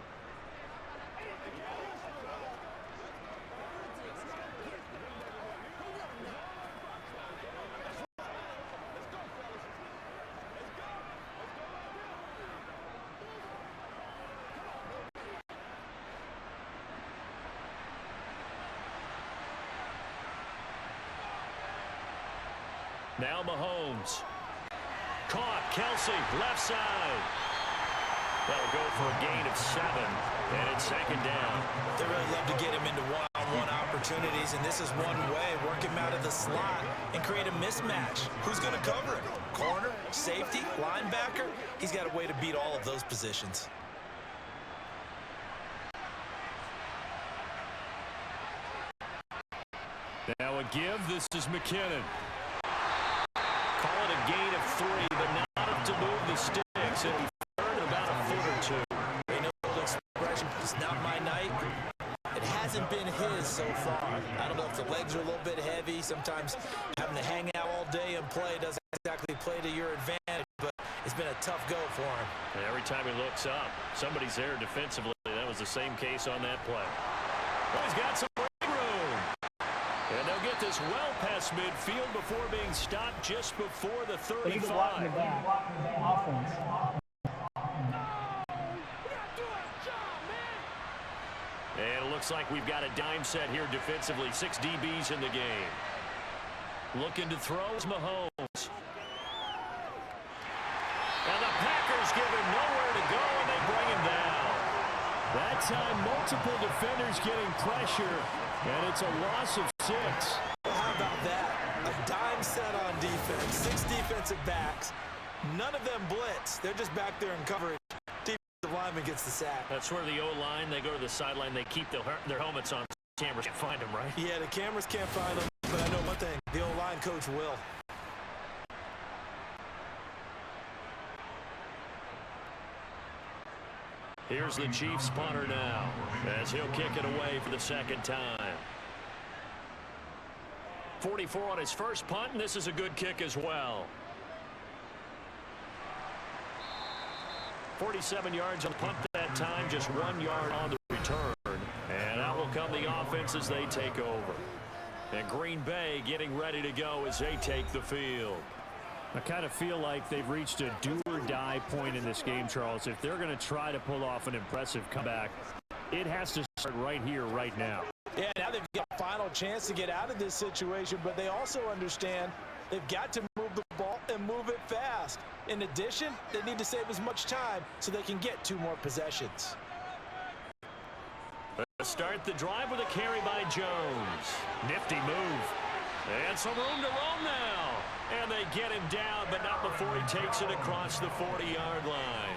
Now Mahomes. Caught. Kelsey, left side. That'll go for a gain of 7, and it's 2nd down. They really love to get him into one-on-one opportunities, and this is one way. Work him out of the slot and create a mismatch. Who's going to cover him? Corner, safety, linebacker? He's got a way to beat all of those positions. Now a give. This is McKinnon. Call it a gain of 3, but not enough to move the sticks. And he earned about a foot or 2. You know the expression, it's not my night. It hasn't been his so far. I don't know if the legs are a little bit heavy. Sometimes having to hang out all day and play doesn't exactly play to your advantage, but it's been a tough go for him. And every time he looks up, somebody's there defensively. That was the same case on that play. Well, he's got some room. And they'll get this well past midfield before being stopped just before the 35. And it looks like we've got a dime set here defensively. 6 DBs in the game. Looking to throw is Mahomes. And the Packers give him nowhere to go, and they bring him down. That time, multiple defenders getting pressure, and it's a loss of 6. Well, how about that? A dime set on defense, 6 defensive backs. None of them blitz. They're just back there in coverage. Defensive lineman gets the sack. That's where the O-line, they go to the sideline, they keep their helmets on. Cameras can't find them, right? Yeah, the cameras can't find them, but I know one thing. The O-line coach will. Here's the Chiefs punter now as he'll kick it away for the 2nd time. 44 on his first punt, and this is a good kick as well. 47 yards on the punt that time, just 1 yard on the return. And out will come the offense as they take over. And Green Bay getting ready to go as they take the field. I kind of feel like they've reached a do-or-die point in this game, Charles. If they're going to try to pull off an impressive comeback, it has to start right here, right now. Yeah, now they've got a final chance to get out of this situation, but they also understand they've got to move the ball and move it fast. In addition, they need to save as much time so they can get 2 more possessions. Let's start the drive with a carry by Jones. Nifty move. And some room to roam now. And they get him down, but not before he takes it across the 40-yard line.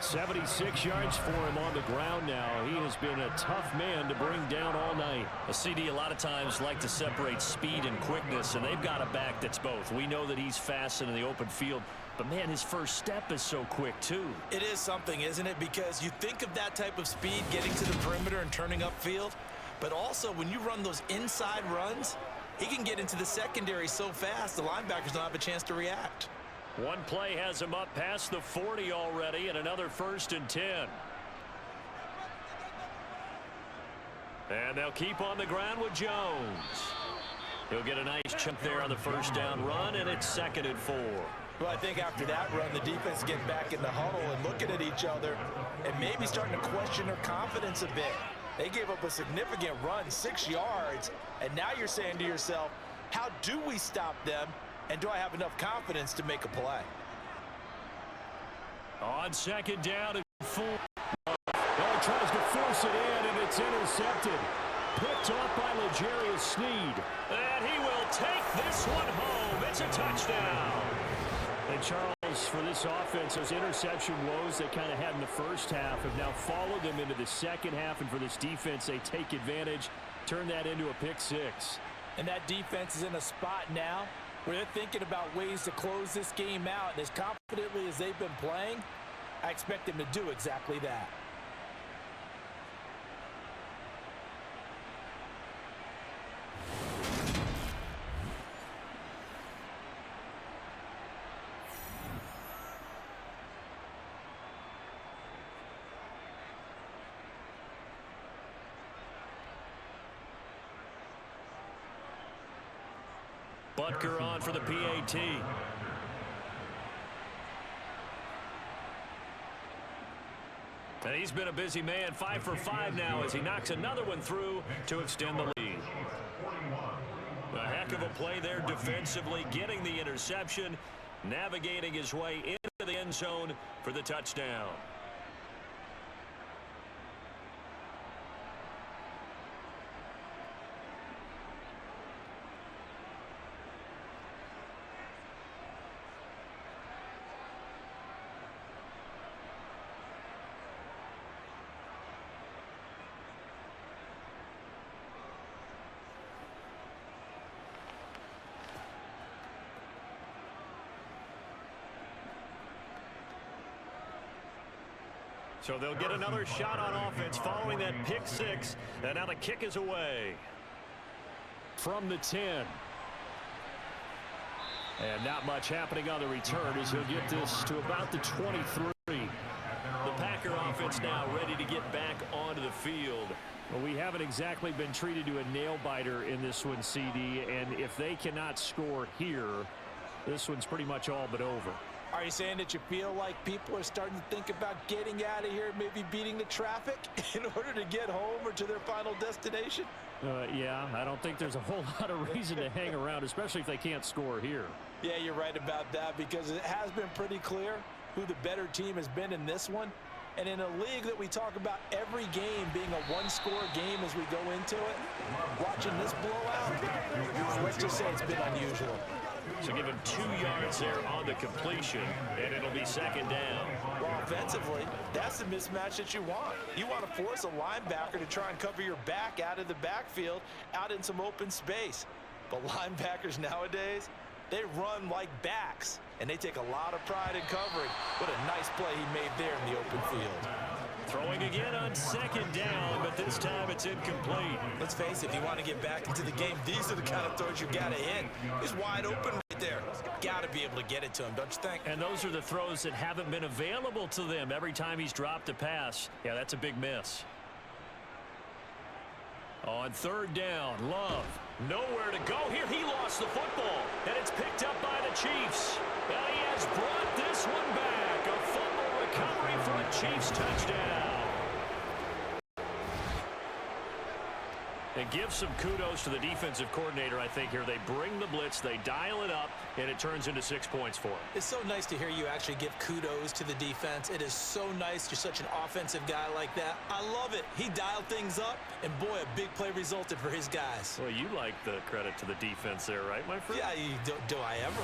76 yards for him on the ground now. He has been a tough man to bring down all night. A CD a lot of times like to separate speed and quickness, and they've got a back that's both. We know that he's fast in the open field, but, man, his first step is so quick, too. It is something, isn't it? Because you think of that type of speed getting to the perimeter and turning upfield, but also when you run those inside runs, he can get into the secondary so fast the linebackers don't have a chance to react. One play has him up past the 40 already, and another 1st and 10. And they'll keep on the ground with Jones. He'll get a nice chunk there on the 1st down run, and it's 2nd and 4. Well, I think after that run, the defense get back in the huddle and looking at each other and maybe starting to question their confidence a bit. They gave up a significant run, 6 yards, and now you're saying to yourself, how do we stop them, and do I have enough confidence to make a play? On 2nd down and 4. Well, he tries to force it in, and it's intercepted. Picked off by L'Jarius Sneed. And he will take this one home. It's a touchdown. And Charles, for this offense, those interception woes they kind of had in the first half have now followed them into the second half. And for this defense, they take advantage, turn that into a pick 6. And that defense is in a spot now where they're thinking about ways to close this game out. And as confidently as they've been playing, I expect them to do exactly that. Butker on for the PAT. And he's been a busy man, 5 for 5 now as he knocks another one through to extend the lead. A heck of a play there defensively, getting the interception, navigating his way into the end zone for the touchdown. So they'll get another shot on offense following that pick six. And now the kick is away. From the 10. And not much happening on the return as he'll get this to about the 23. The Packer offense now ready to get back onto the field. Well, we haven't exactly been treated to a nail-biter in this one, CD. And if they cannot score here, this one's pretty much all but over. Are you saying that you feel like people are starting to think about getting out of here, maybe beating the traffic in order to get home or to their final destination? Yeah, I don't think there's a whole lot of reason to hang around, especially if they can't score here. Yeah, you're right about that because it has been pretty clear who the better team has been in this one. And in a league that we talk about every game being a one-score game as we go into it, watching this blowout, let's just say it's been unusual. So give him 2 yards there on the completion, and it'll be second down. Well, offensively, that's the mismatch that you want. You want to force a linebacker to try and cover your back out of the backfield, out in some open space. But linebackers nowadays, they run like backs, and they take a lot of pride in covering. What a nice play he made there in the open field. Throwing again on second down, but this time it's incomplete. Let's face it, if you want to get back into the game, these are the kind of throws you got to hit. He's wide open right there. Got to be able to get it to him, don't you think? And those are the throws that haven't been available to them every time he's dropped a pass. Yeah, that's a big miss. On third down, Love. Nowhere to go here. He lost the football, and it's picked up by the Chiefs. And he has brought this one back. A fumble recovery for a Chiefs touchdown. And give some kudos to the defensive coordinator, I think, here. They bring the blitz, they dial it up, and it turns into 6 points for him. It's so nice to hear you actually give kudos to the defense. It is so nice. You're such an offensive guy like that. I love it. He dialed things up, and boy, a big play resulted for his guys. Well, you like the credit to the defense there, right, my friend? Yeah, do I ever?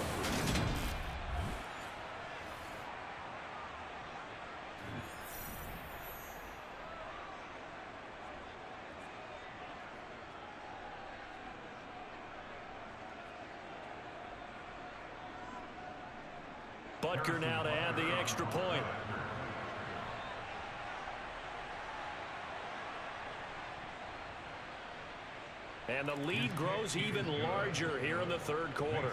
Butker now to add the extra point. And the lead grows even larger here in the third quarter.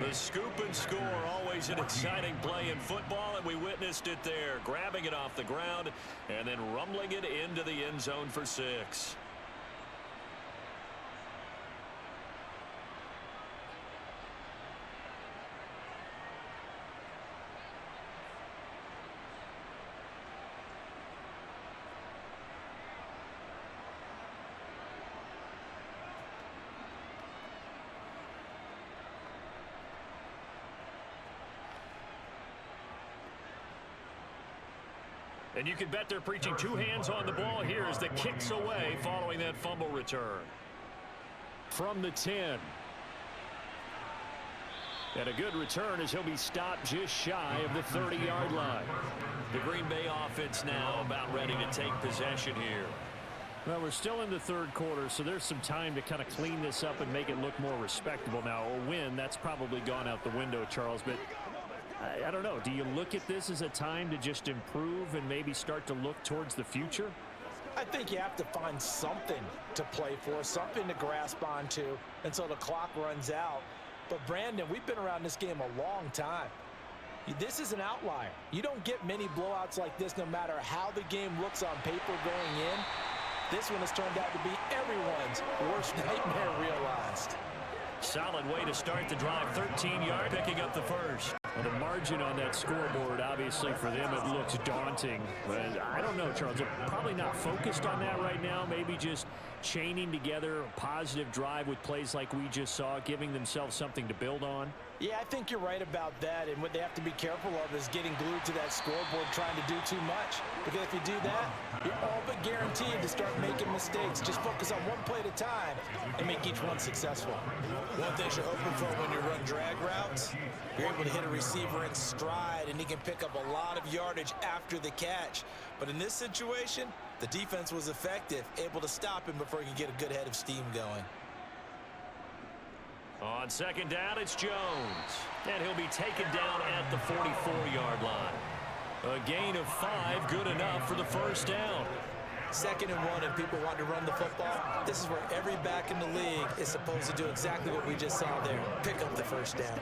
The scoop and score, always an exciting play in football, and we witnessed it there. Grabbing it off the ground and then rumbling it into the end zone for 6. And you can bet they're preaching 2 hands on the ball here as the kick's away following that fumble return. From the 10. And a good return as he'll be stopped just shy of the 30-yard line. The Green Bay offense now about ready to take possession here. Well, we're still in the third quarter, so there's some time to kind of clean this up and make it look more respectable. Now, a win, that's probably gone out the window, Charles, but I don't know. Do you look at this as a time to just improve and maybe start to look towards the future? I think you have to find something to play for, something to grasp onto until the clock runs out. But, Brandon, we've been around this game a long time. This is an outlier. You don't get many blowouts like this no matter how the game looks on paper going in. This one has turned out to be everyone's worst nightmare realized. Solid way to start the drive. 13 yards, picking up the first. Well, the margin on that scoreboard, obviously, for them, it looks daunting. But I don't know, Charles. They're probably not focused on that right now. Maybe just chaining together a positive drive with plays like we just saw, giving themselves something to build on. Yeah, I think you're right about that. And what they have to be careful of is getting glued to that scoreboard trying to do too much. Because if you do that, you're all but guaranteed to start making mistakes. Just focus on one play at a time and make each one successful. One thing you're hoping for when you run drag routes, you're able to hit a receiver in stride, and he can pick up a lot of yardage after the catch. But in this situation, the defense was effective, able to stop him before he could get a good head of steam going. On second down, it's Jones. And he'll be taken down at the 44-yard line. A gain of 5, good enough for the first down. 2nd and 1, and people want to run the football. This is where every back in the league is supposed to do exactly what we just saw there. Pick up the first down.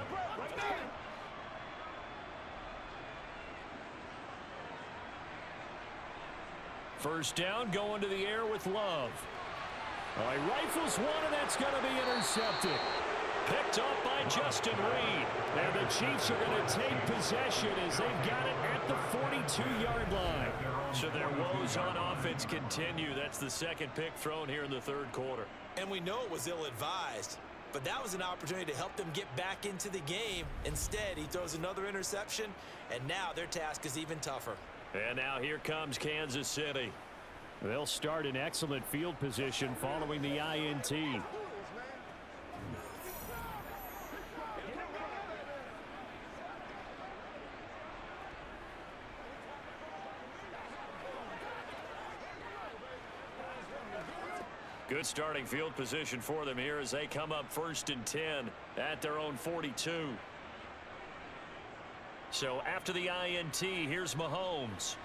First down, going to the air with Love. He rifles one, and that's going to be intercepted. Picked up by Justin Reed. And the Chiefs are going to take possession as they've got it at the 42-yard line. So their woes on offense continue. That's the second pick thrown here in the third quarter. And we know it was ill-advised, but that was an opportunity to help them get back into the game. Instead, he throws another interception, and now their task is even tougher. And now here comes Kansas City. They'll start in excellent field position following the INT. Good starting field position for them here as they come up 1st and 10 at their own 42. So after the INT, here's Mahomes.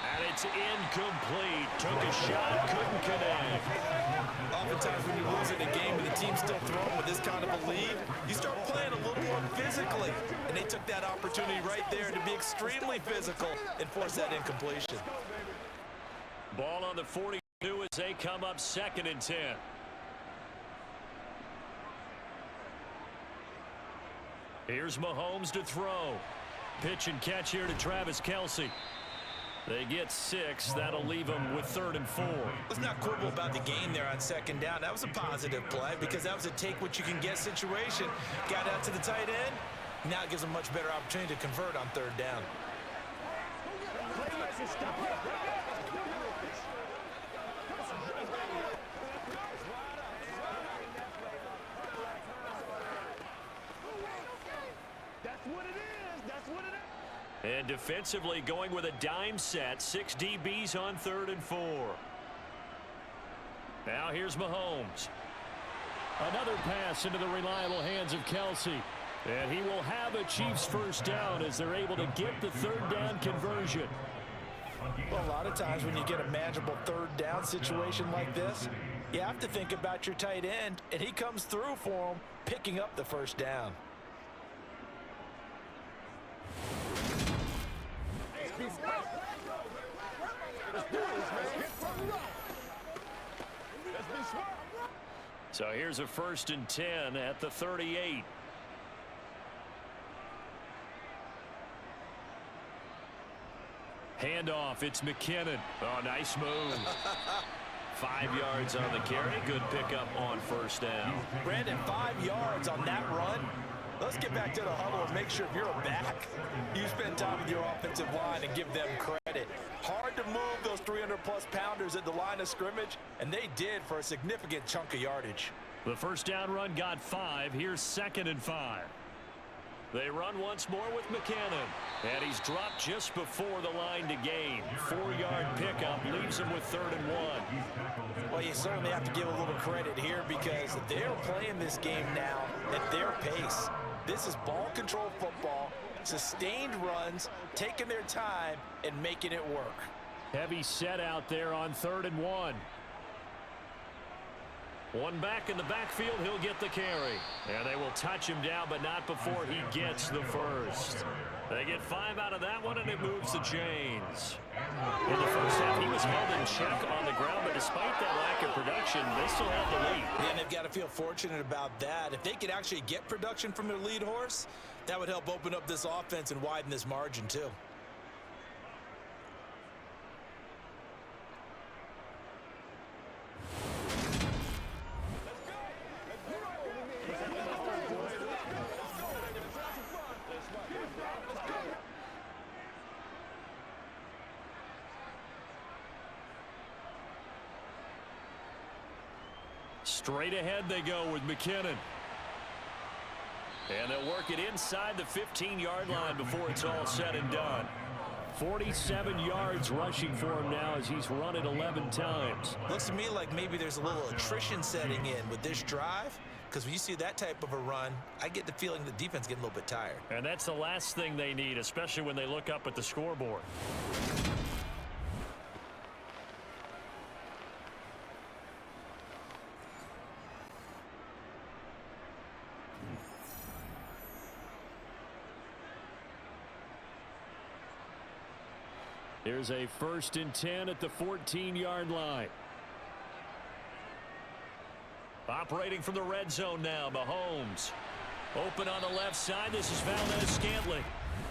And it's incomplete. Took a shot, couldn't connect. Oftentimes when you lose in a game and the team's still throwing with this kind of a lead, you start playing a little more physically. And they took that opportunity right there to be extremely physical and force that incompletion. Ball on the 42 as they come up 2nd and 10. Here's Mahomes to throw. Pitch and catch here to Travis Kelce. They get 6. That'll leave them with 3rd and 4. Let's not quibble about the gain there on 2nd down. That was a positive play because that was a take-what-you-can-get situation. Got out to the tight end. Now it gives them a much better opportunity to convert on 3rd down. And defensively going with a dime set. 6 DBs on 3rd and 4. Now here's Mahomes. Another pass into the reliable hands of Kelce. And he will have a Chiefs first down as they're able to get the 3rd down conversion. Well, a lot of times when you get a manageable 3rd down situation like this, you have to think about your tight end, and he comes through for him, picking up the first down. So here's a 1st and 10 at the 38. Handoff, it's McKinnon. Oh, nice move. 5 yards on the carry. Good pickup on 1st down. Brandon, 5 yards on that run. Let's get back to the huddle and make sure if you're a back, you spend time with your offensive line and give them credit. Hard to move those 300-plus pounders at the line of scrimmage, and they did for a significant chunk of yardage. The first down run got 5. Here's 2nd and 5. They run once more with McKinnon. And he's dropped just before the line to gain. 4-yard pickup leaves him with 3rd and 1. Well, you certainly have to give a little credit here because they're playing this game now at their pace. This is ball control football, sustained runs, taking their time, and making it work. Heavy set out there on 3rd and 1. One back in the backfield, he'll get the carry. And they will touch him down, but not before he gets the first. They get 5 out of that one, and it moves the chains. In the first half, he was held in check on the ground, but despite that lack of production, they still have the lead. And they've got to feel fortunate about that. If they could actually get production from their lead horse, that would help open up this offense and widen this margin, too. Straight ahead they go with McKinnon. And they'll work it inside the 15-yard line before it's all said and done. 47 yards rushing for him now as he's run it 11 times. Looks to me like maybe there's a little attrition setting in with this drive, because when you see that type of a run, I get the feeling the defense getting a little bit tired. And that's the last thing they need, especially when they look up at the scoreboard. Here's a 1st and 10 at the 14-yard line. Operating from the red zone now, Mahomes. Open on the left side. This is Valdez-Scantling.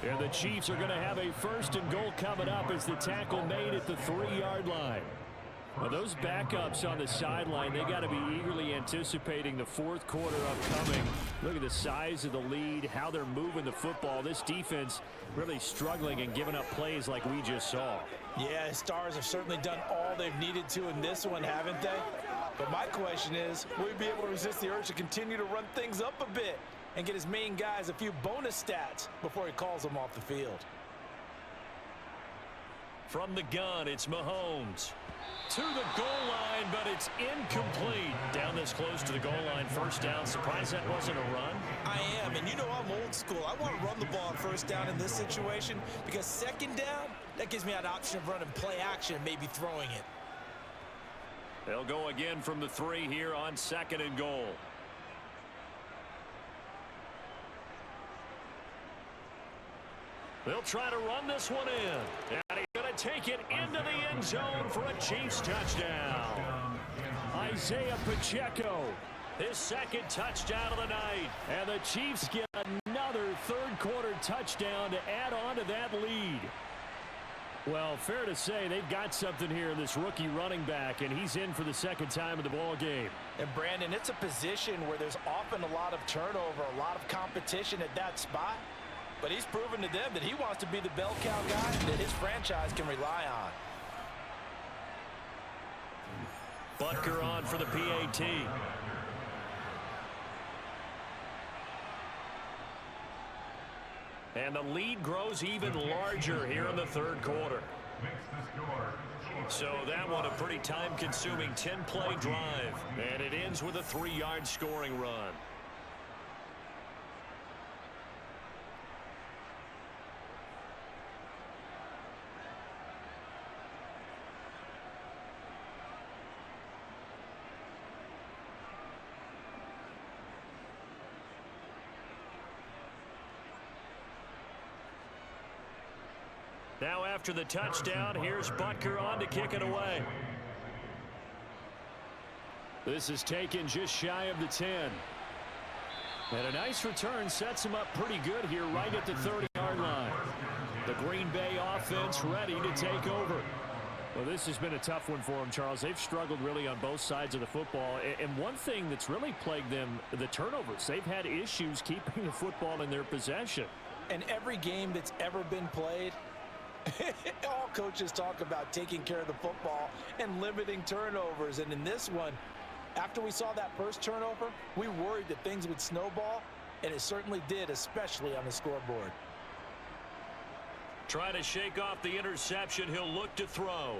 And the Chiefs are going to have a 1st and goal coming up as the tackle made at the 3-yard line. Well, those backups on the sideline, they got to be eagerly anticipating the 4th quarter upcoming. Look at the size of the lead, how they're moving the football. This defense really struggling and giving up plays like we just saw. Yeah, the Stars have certainly done all they've needed to in this one, haven't they? But my question is, will we be able to resist the urge to continue to run things up a bit and get his main guys a few bonus stats before he calls them off the field? From the gun, it's Mahomes. To the goal line, but it's incomplete. Down this close to the goal line, 1st down. Surprised that wasn't a run? I am, and you know I'm old school. I want to run the ball on 1st down in this situation because 2nd down, that gives me an option of running play action and maybe throwing it. They'll go again from the 3 here on 2nd and goal. They'll try to run this one in. And he's going to take it into the end zone for a Chiefs touchdown. Isaiah Pacheco, his 2nd touchdown of the night. And the Chiefs get another 3rd quarter touchdown to add on to that lead. Well, fair to say they've got something here in this rookie running back, and he's in for the 2nd time of the ball game. And Brandon, it's a position where there's often a lot of turnover, a lot of competition at that spot. But he's proven to them that he wants to be the bell cow guy that his franchise can rely on. Butker on for the PAT. And the lead grows even larger here in the 3rd quarter. So that one a pretty time-consuming 10-play drive. And it ends with a 3-yard scoring run. Now after the touchdown, here's Butker on to kick it away. This is taken just shy of the 10. And a nice return sets him up pretty good here right at the 30-yard line. The Green Bay offense ready to take over. Well, this has been a tough one for them, Charles. They've struggled really on both sides of the football. And one thing that's really plagued them, the turnovers. They've had issues keeping the football in their possession. And every game that's ever been played, all coaches talk about taking care of the football and limiting turnovers. And in this one, after we saw that first turnover, we worried that things would snowball. and it certainly did, especially on the scoreboard. Trying to shake off the interception. He'll look to throw.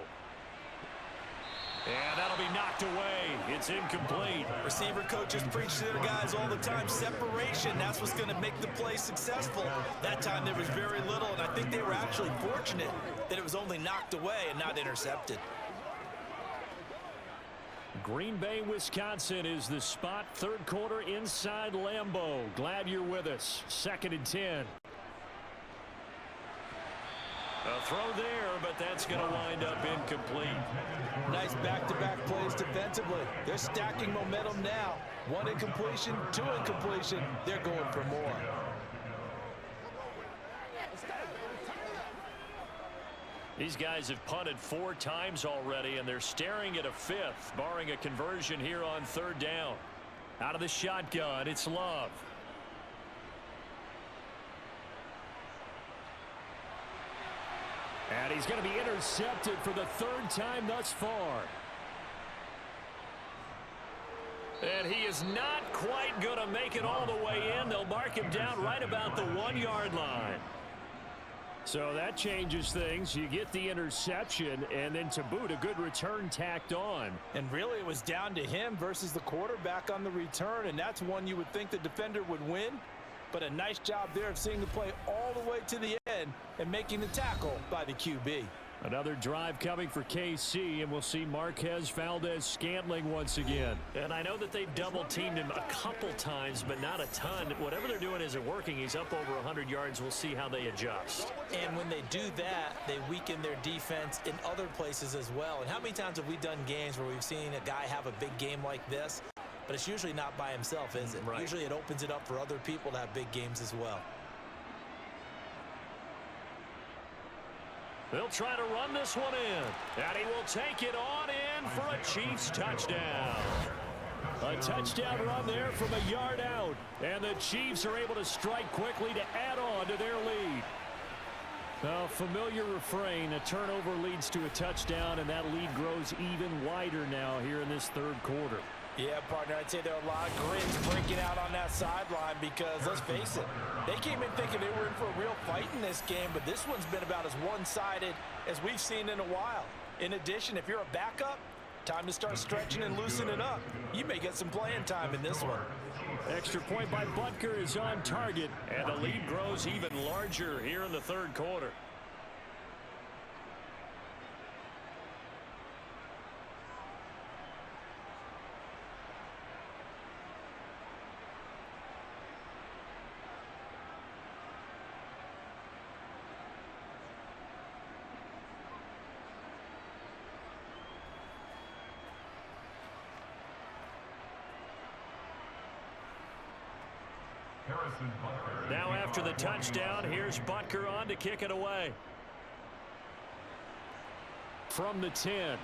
And that'll be knocked away. It's incomplete. Receiver coaches preach to their guys all the time. Separation, that's what's going to make the play successful. That time there was very little, and I think they were actually fortunate that it was only knocked away and not intercepted. Green Bay, Wisconsin is the spot. Third quarter inside Lambeau. Glad you're with us. 2nd and 10. A throw there, but that's going to wind up incomplete. Nice back-to-back plays defensively. They're stacking momentum now. 1 incompletion, 2 incompletion. They're going for more. These guys have punted 4 times already, and they're staring at a 5th, barring a conversion here on 3rd down. Out of the shotgun, it's Love. And he's going to be intercepted for the 3rd time thus far. And he is not quite going to make it all the way in. They'll mark him down right about the 1-yard line. So that changes things. You get the interception, and then to boot, a good return tacked on. And really, it was down to him versus the quarterback on the return, and that's one you would think the defender would win. But a nice job there of seeing the play all the way to the end and making the tackle by the QB. Another drive coming for KC, and we'll see Marquez Valdez-Scantling once again. And I know that they've double-teamed him a couple times, but not a ton. Whatever they're doing isn't working. He's up over 100 yards. We'll see how they adjust. And when they do that, they weaken their defense in other places as well. And how many times have we done games where we've seen a guy have a big game like this? But it's usually not by himself, is it? Right. Usually it opens it up for other people to have big games as well. They'll try to run this one in. And he will take it on in for a Chiefs touchdown. A touchdown run there from a yard out. And the Chiefs are able to strike quickly to add on to their lead. A familiar refrain, a turnover leads to a touchdown, and that lead grows even wider now here in this 3rd quarter. Yeah, partner, I'd say there are a lot of grins breaking out on that sideline because, let's face it, they came in thinking they were in for a real fight in this game, but this one's been about as one-sided as we've seen in a while. In addition, if you're a backup, time to start stretching and loosening up. You may get some playing time in this one. Extra point by Butker is on target, and the lead grows even larger here in the 3rd quarter. Now after the touchdown, here's Butker on to kick it away. From the 10.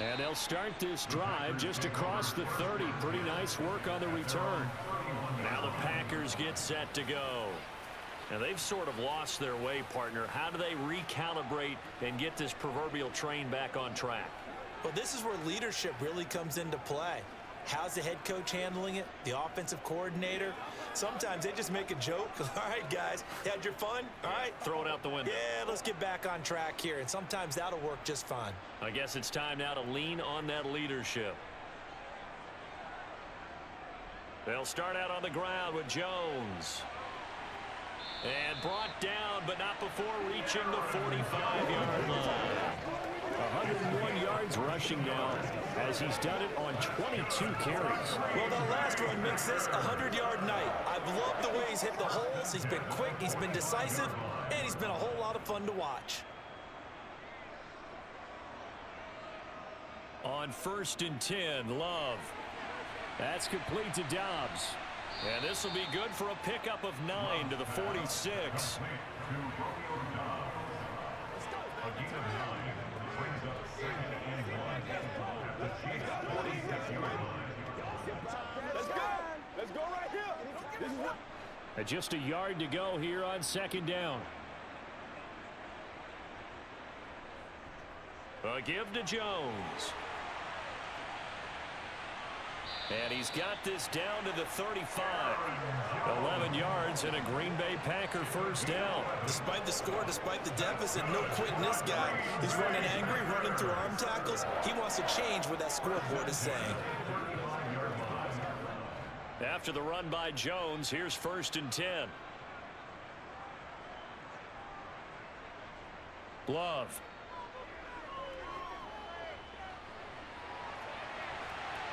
And they'll start this drive just across the 30. Pretty nice work on the return. Now the Packers get set to go. And they've sort of lost their way, partner. How do they recalibrate and get this proverbial train back on track? Well, this is where leadership really comes into play. How's the head coach handling it? The offensive coordinator? Sometimes they just make a joke. All right, guys, had your fun? All right. Throw it out the window. Yeah, let's get back on track here. And sometimes that'll work just fine. I guess it's time now to lean on that leadership. They'll start out on the ground with Jones. And brought down, but not before reaching the 45-yard line. 101 yards rushing now as he's done it on 22 carries. Well, that last run makes this a 100-yard night. I've loved the way he's hit the holes. He's been quick, he's been decisive, and he's been a whole lot of fun to watch. On 1st and 10, Love. That's complete to Dobbs. And this will be good for a pickup of 9 to the 46. Let's go right here. Just a yard to go here on 2nd down. A give to Jones. And he's got this down to the 35. 11 yards and a Green Bay Packer first down. Despite the score, despite the deficit, no quitting this guy. He's running angry, running through arm tackles. He wants to change what that scoreboard is saying. After the run by Jones, here's 1st and 10. Love.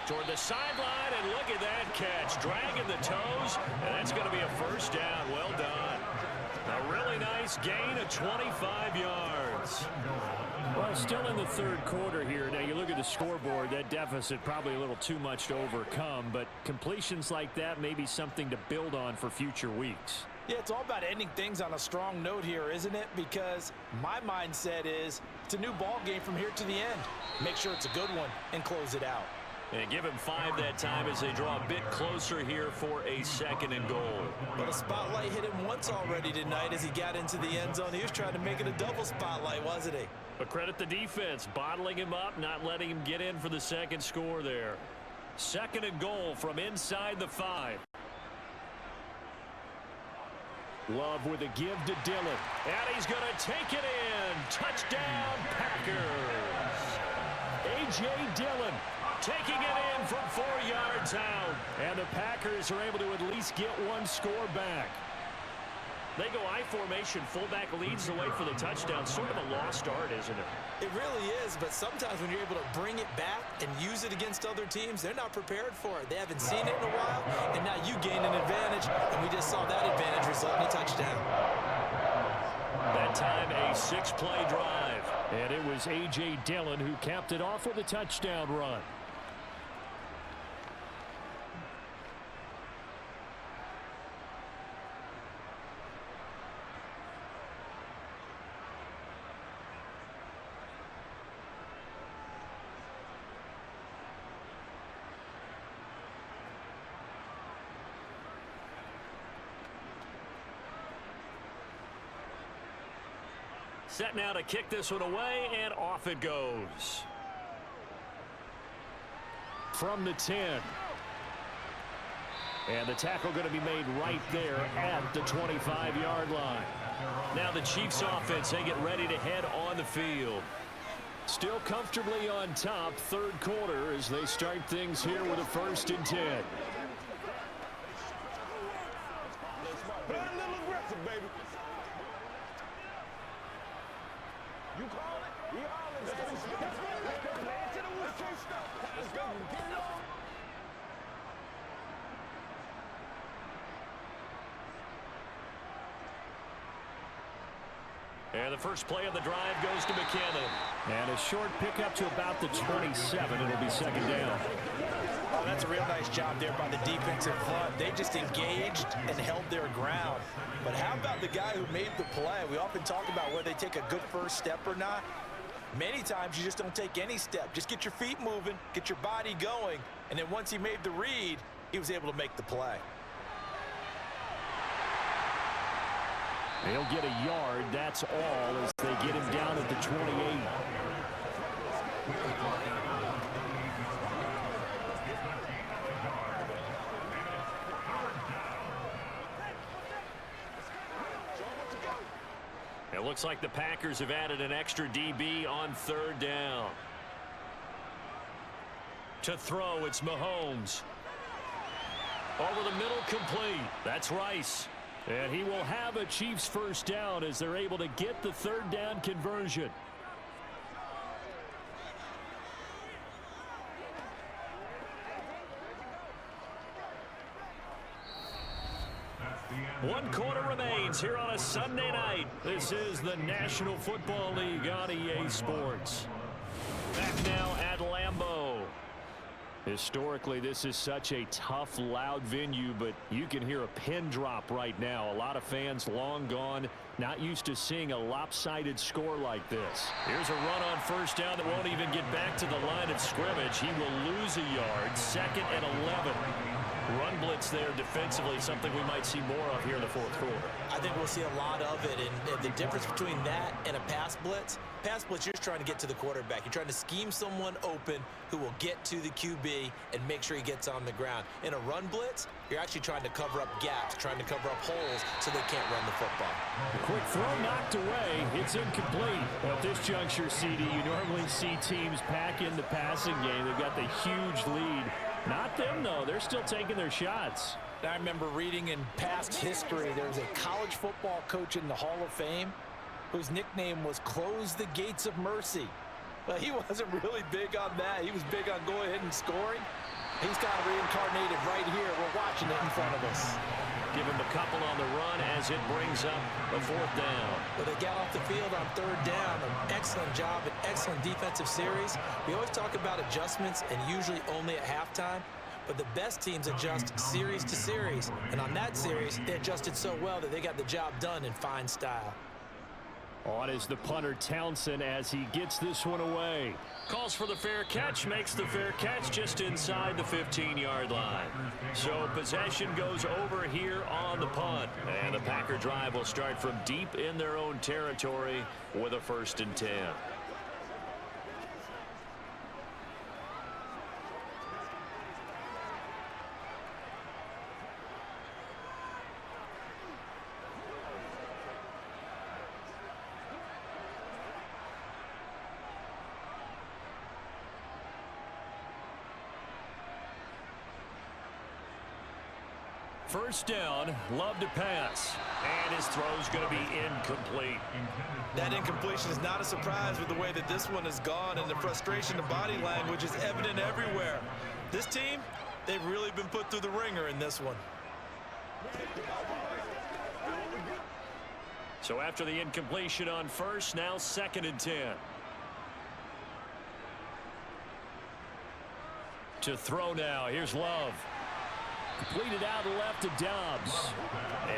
Toward the sideline, and look at that catch. Dragging the toes, and that's going to be a first down. Well done. A really nice gain of 25 yards. Well, still in the third quarter here. Now, you look at the scoreboard, that deficit probably a little too much to overcome, but completions like that may be something to build on for future weeks. Yeah, it's all about ending things on a strong note here, isn't it? Because my mindset is it's a new ball game from here to the end. Make sure it's a good one and close it out. And give him 5 that time as they draw a bit closer here for a 2nd and goal. But a spotlight hit him once already tonight as he got into the end zone. He was trying to make it a double spotlight, wasn't he? But credit the defense, bottling him up, not letting him get in for the 2nd score there. 2nd and goal from inside the 5. Love with a give to Dillon. And he's going to take it in. Touchdown, Packers. A.J. Dillon taking it in from 4 yards out. And the Packers are able to at least get one score back. They go I formation. Fullback leads the way for the touchdown. Sort of a lost art, isn't it? It really is, but sometimes when you're able to bring it back and use it against other teams, they're not prepared for it. They haven't seen it in a while, and now you gain an advantage, and we just saw that advantage result in a touchdown. That time, a 6-play drive. And it was A.J. Dillon who capped it off with a touchdown run. Set now to kick this one away, and off it goes. From the 10. And the tackle going to be made right there at the 25-yard line. Now the Chiefs offense, they get ready to head on the field. Still comfortably on top, third quarter as they start things here with a 1st and 10. Play a little aggressive, baby. You call it, we all in. Let's go. Let's go. Play it to the wood. Can't stop. Let's go. Get it on. And the first play of the drive goes to McKinnon. And a short pickup to about the 27. It'll be 2nd down. Oh, that's a real nice job there by the defensive front. They just engaged and held their ground. But how about the guy who made the play? We often talk about whether they take a good first step or not. Many times you just don't take any step. Just get your feet moving, get your body going, and then once he made the read, he was able to make the play. They'll get a yard, that's all, as they get him down at the 28. It looks like the Packers have added an extra DB on 3rd down. To throw, it's Mahomes. Over the middle, complete. That's Rice. And he will have a Chiefs first down as they're able to get the 3rd down conversion. One quarter remains here on a Sunday night. This is the National Football League on EA Sports. Back now at Lambeau. Historically, this is such a tough, loud venue, but you can hear a pin drop right now. A lot of fans long gone, not used to seeing a lopsided score like this. Here's a run on 1st down that won't even get back to the line of scrimmage. He will lose a yard. 2nd and 11. Run blitz there defensively, something we might see more of here in the fourth quarter. I think we'll see a lot of it, and the difference between that and a pass blitz, you're just trying to get to the quarterback. You're trying to scheme someone open who will get to the QB and make sure he gets on the ground. In a run blitz, you're actually trying to cover up gaps, trying to cover up holes so they can't run the football. A quick throw knocked away. It's incomplete. At this juncture, CD, you normally see teams pack in the passing game. They've got the huge lead. Not them, though. They're still taking their shots. I remember reading in past history, there was a college football coach in the Hall of Fame whose nickname was Close the Gates of Mercy. But he wasn't really big on that. He was big on going ahead and scoring. He's kind of reincarnated right here. We're watching it in front of us. Give him a couple on the run as it brings up a fourth down. But they got off the field on third down. An excellent job, an excellent defensive series. We always talk about adjustments and usually only at halftime. But the best teams adjust series to series. And on that series, they adjusted so well that they got the job done in fine style. On is the punter Townsend as he gets this one away. Calls for the fair catch, makes the fair catch just inside the 15-yard line. So possession goes over here on the punt. And the Packer drive will start from deep in their own territory with a 1st and 10. First down, Love to pass. And his throw's going to be incomplete. That incompletion is not a surprise with the way that this one has gone, and the frustration, the body language is evident everywhere. This team, they've really been put through the ringer in this one. So after the incompletion on first, now 2nd and 10. To throw now, here's Love. Completed out left to Dobbs.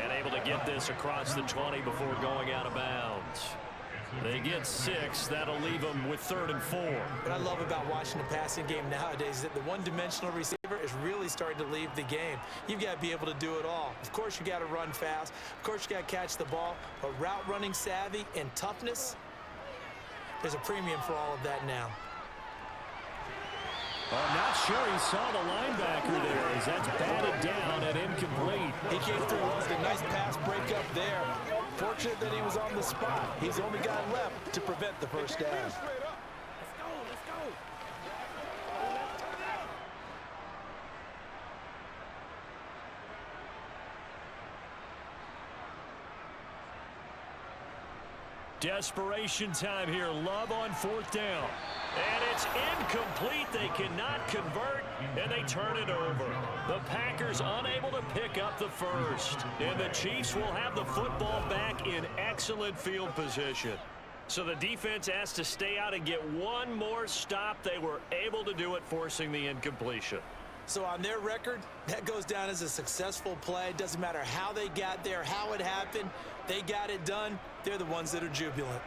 And able to get this across the 20 before going out of bounds. They get 6. That'll leave them with 3rd and 4. What I love about watching the passing game nowadays is that the one-dimensional receiver is really starting to leave the game. You've got to be able to do it all. Of course, you got to run fast. Of course, you got to catch the ball. But route running savvy and toughness, there's a premium for all of that now. I'm not sure he saw the linebacker there as that's batted down and incomplete. He came through with a nice pass breakup there. Fortunate that he was on the spot. He's the only guy left to prevent the first down. Let's go. Desperation time here. Love on 4th down. And it's incomplete. They cannot convert, and they turn it over. The Packers unable to pick up the first. And the Chiefs will have the football back in excellent field position. So the defense has to stay out and get one more stop. They were able to do it, forcing the incompletion. So on their record, that goes down as a successful play. It doesn't matter how they got there, how it happened. They got it done. They're the ones that are jubilant.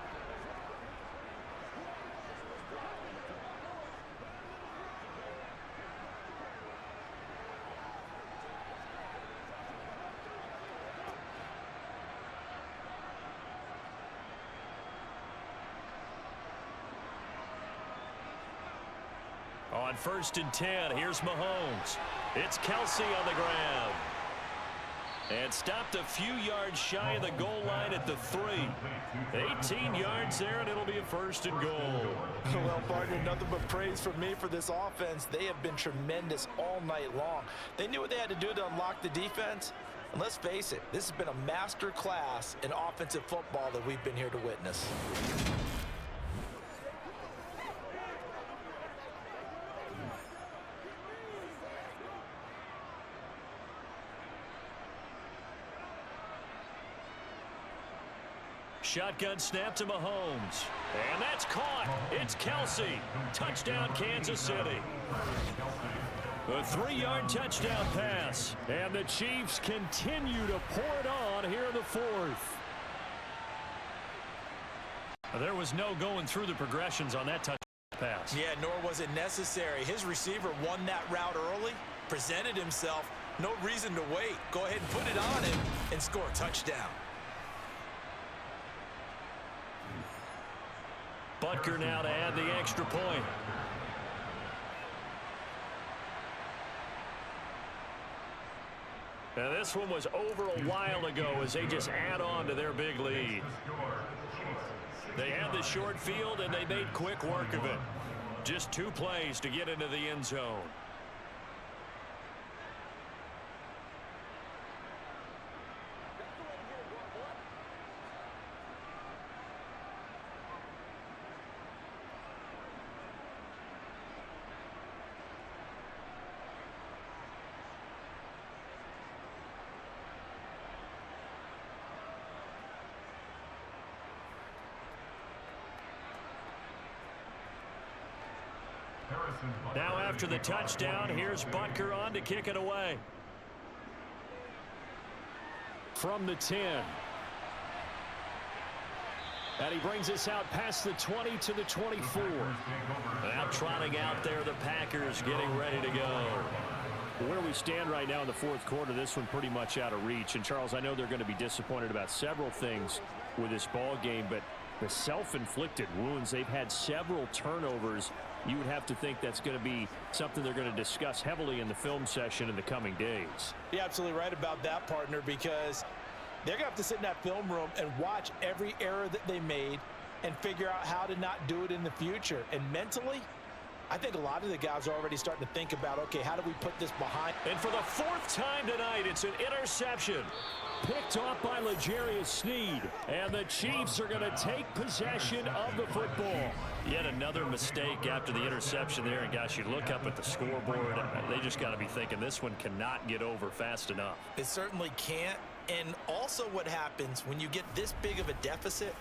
On 1st and 10, here's Mahomes. It's Kelsey on the ground. And stopped a few yards shy of the goal line at the 3. 18 yards there, and it'll be a 1st and goal. Well, partner, nothing but praise from me for this offense. They have been tremendous all night long. They knew what they had to do to unlock the defense. And let's face it, this has been a master class in offensive football that we've been here to witness. Shotgun snap to Mahomes. And that's caught. It's Kelsey. Touchdown, Kansas City. A 3-yard touchdown pass. And the Chiefs continue to pour it on here in the 4th. There was no going through the progressions on that touchdown pass. Yeah, nor was it necessary. His receiver won that route early, presented himself, No reason to wait. Go ahead and put it on him and score a touchdown. Butker now to add the extra point. Now this one was over a while ago as they just add on to their big lead. They had the short field and they made quick work of it. Just 2 plays to get into the end zone. Now after the touchdown, here's Butker on to kick it away. From the 10. And he brings us out past the 20 to the 24. Now trotting out there, the Packers getting ready to go. Where we stand right now in the fourth quarter, this one pretty much out of reach. And, Charles, I know they're going to be disappointed about several things with this ball game, but the self-inflicted wounds, they've had several turnovers. You would have to think that's going to be something they're going to discuss heavily in the film session in the coming days. You're absolutely right about that, partner, because they're going to have to sit in that film room and watch every error that they made and figure out how to not do it in the future. And mentally, I think a lot of the guys are already starting to think about, okay, how do we put this behind? And for the 4th time tonight, it's an interception. Picked off by L'Jarius Sneed. And the Chiefs are going to take possession of the football. Yet another mistake after the interception there. And, gosh, you look up at the scoreboard, they just got to be thinking this one cannot get over fast enough. It certainly can't. And also what happens when you get this big of a deficit,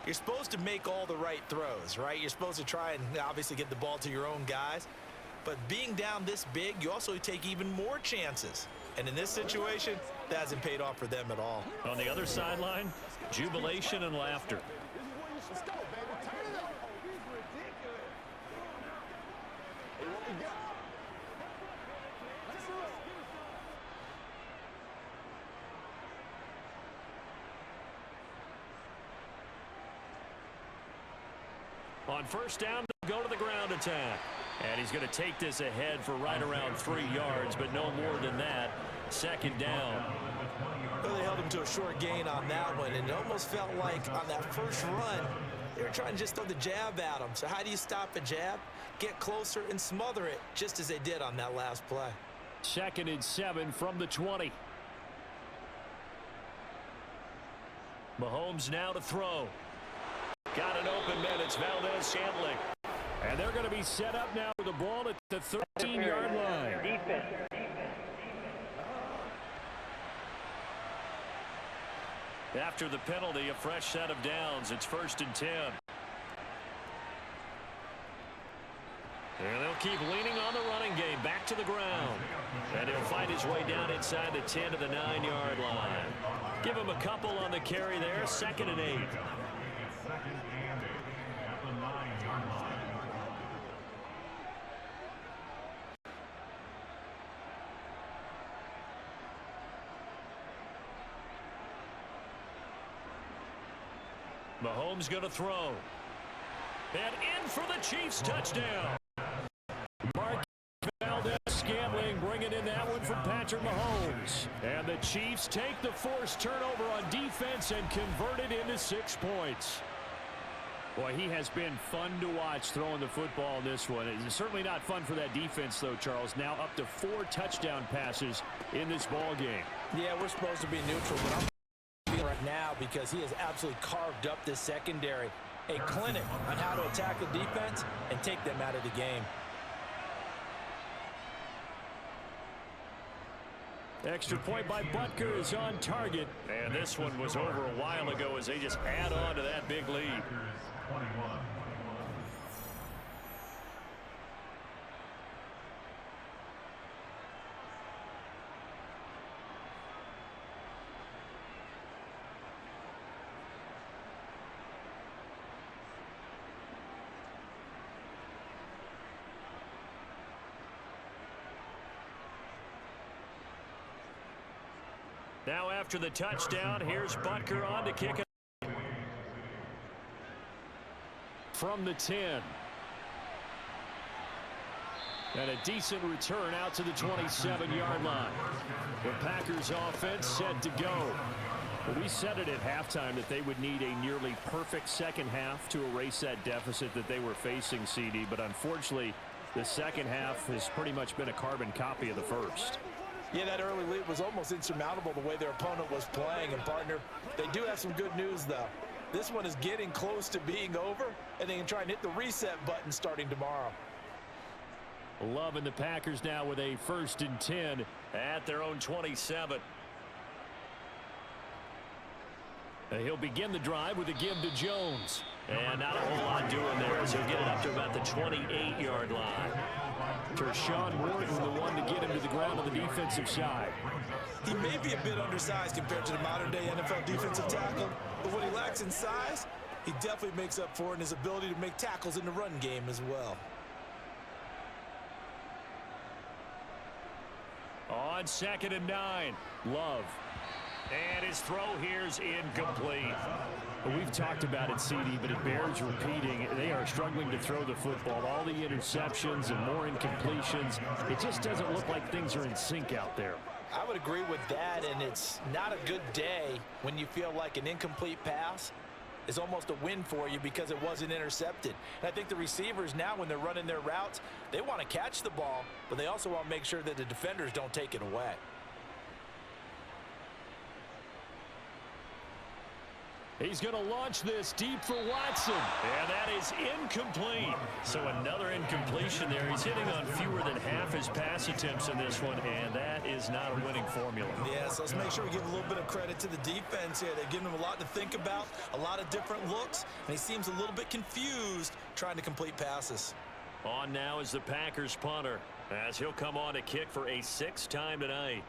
you're supposed to make all the right throws, right? You're supposed to try and obviously get the ball to your own guys. But being down this big, you also take even more chances. And in this situation, that hasn't paid off for them at all. On the other sideline, jubilation and laughter. On first down, go to the ground attack. And he's going to take this ahead for right around 3 yards, but no more than that. Second down. Well, they held him to a short gain on that one, and it almost felt like on that first run, they were trying to just throw the jab at him. So how do you stop a jab? Get closer and smother it, just as they did on that last play. 2nd and 7 from the 20. Mahomes now to throw. Got an open man. It's Valdez-Scantling. And they're going to be set up now with the ball at the 13-yard line. Defense. After the penalty, a fresh set of downs. It's 1st and 10. And they'll keep leaning on the running game. Back to the ground. And he'll find his way down inside the 10 to the 9-yard line. Give him a couple on the carry there. 2nd and 8. Mahomes going to throw. And in for the Chiefs touchdown. Mark Valdez-Scantling bringing in that one from Patrick Mahomes. And the Chiefs take the forced turnover on defense and convert it into 6 points. Boy, he has been fun to watch throwing the football in this one. It's certainly not fun for that defense, though, Charles. Now up to 4 touchdown passes in this ball game. Yeah, we're supposed to be neutral, but I'm right now because he has absolutely carved up this secondary. A clinic on how to attack the defense and take them out of the game. Extra point by Butker is on target. And this one was over a while ago as they just add on to that big lead. Now after the touchdown, here's Butker on to kick it. From the 10. And a decent return out to the 27-yard line. The Packers offense set to go. Well, we said it at halftime that they would need a nearly perfect second half to erase that deficit that they were facing, CD. But unfortunately, the second half has pretty much been a carbon copy of the first. Yeah, that early lead was almost insurmountable the way their opponent was playing. And, partner, they do have some good news, though. This one is getting close to being over, and they can try and hit the reset button starting tomorrow. Loving the Packers now with a 1st and 10 at their own 27. He'll begin the drive with a give to Jones. And not a whole lot doing there as he'll get it up to about the 28-yard line. Tershawn Wharton, the one to get him to the ground on the defensive side. He may be a bit undersized compared to the modern-day NFL defensive tackle, but what he lacks in size, he definitely makes up for it in his ability to make tackles in the run game as well. On 2nd and 9, Love. And his throw here's incomplete. We've talked about it, CD, but it bears repeating. They are struggling to throw the football. All the interceptions and more incompletions. It just doesn't look like things are in sync out there. I would agree with that, and it's not a good day when you feel like an incomplete pass is almost a win for you because it wasn't intercepted. And I think the receivers now, when they're running their routes, they want to catch the ball, but they also want to make sure that the defenders don't take it away. He's going to launch this deep for Watson. And that is incomplete. So another incompletion there. He's hitting on fewer than half his pass attempts in this one, and that is not a winning formula. Yeah, so let's make sure we give a little bit of credit to the defense here. They're giving him a lot to think about, a lot of different looks, and he seems a little bit confused trying to complete passes. On now is the Packers punter, as he'll come on to kick for a 6th time tonight.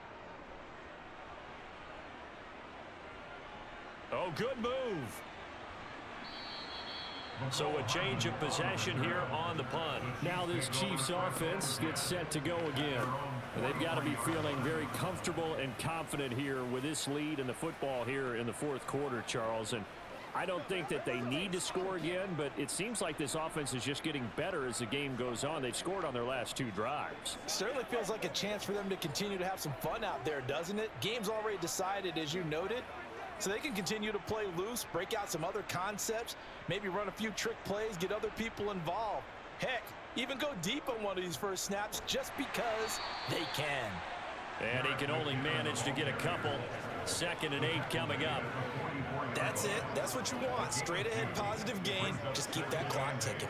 Oh, good move. So a change of possession here on the punt. Now this Chiefs offense gets set to go again. And they've got to be feeling very comfortable and confident here with this lead in the football here in the 4th quarter, Charles. And I don't think that they need to score again, but it seems like this offense is just getting better as the game goes on. They've scored on their last 2 drives. Certainly feels like a chance for them to continue to have some fun out there, doesn't it? Game's already decided, as you noted. So they can continue to play loose, break out some other concepts, maybe run a few trick plays, get other people involved. Heck, even go deep on one of these first snaps just because they can. And he can only manage to get a couple. 2nd and 8 coming up. That's it. That's what you want. Straight ahead positive gain. Just keep that clock ticking.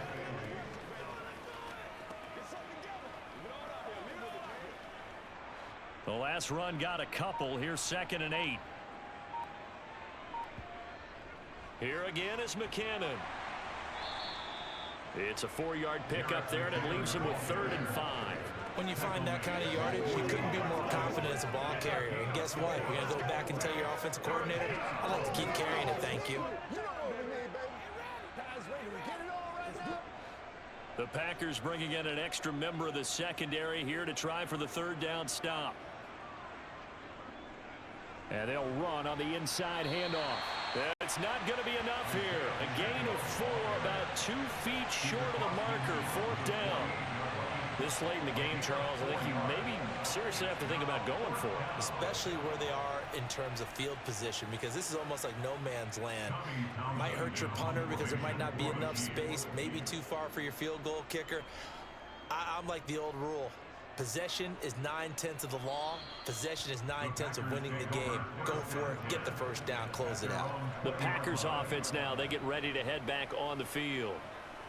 The last run got a couple. Here's 2nd and 8. Here again is McKinnon. It's a 4-yard pickup there, and it leaves him with 3rd and 5. When you find that kind of yardage, you couldn't be more confident as a ball carrier. And guess what? You're going to go back and tell your offensive coordinator, I'd like to keep carrying it, thank you. The Packers bringing in an extra member of the secondary here to try for the 3rd down stop. And they'll run on the inside handoff. It's not going to be enough here. A gain of 4, about 2 feet short of the marker, 4th down. This late in the game, Charles, I think you maybe seriously have to think about going for it. Especially where they are in terms of field position, because this is almost like no man's land. Might hurt your punter because there might not be enough space, maybe too far for your field goal kicker. I'm like the old rule. Possession is 9/10 of the law. Possession is 9/10 of winning the game. Go for it. Get the first down. Close it out. The Packers offense now, they get ready to head back on the field.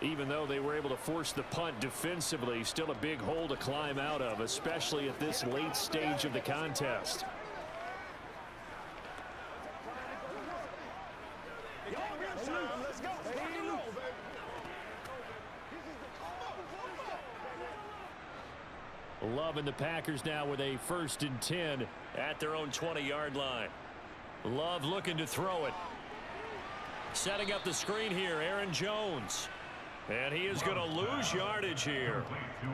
Even though they were able to force the punt defensively, still a big hole to climb out of, especially at this late stage of the contest. Let's go. Love and the Packers now with a 1st and 10 at their own 20-yard line. Love looking to throw it. Setting up the screen here, Aaron Jones. And he is going to lose yardage here.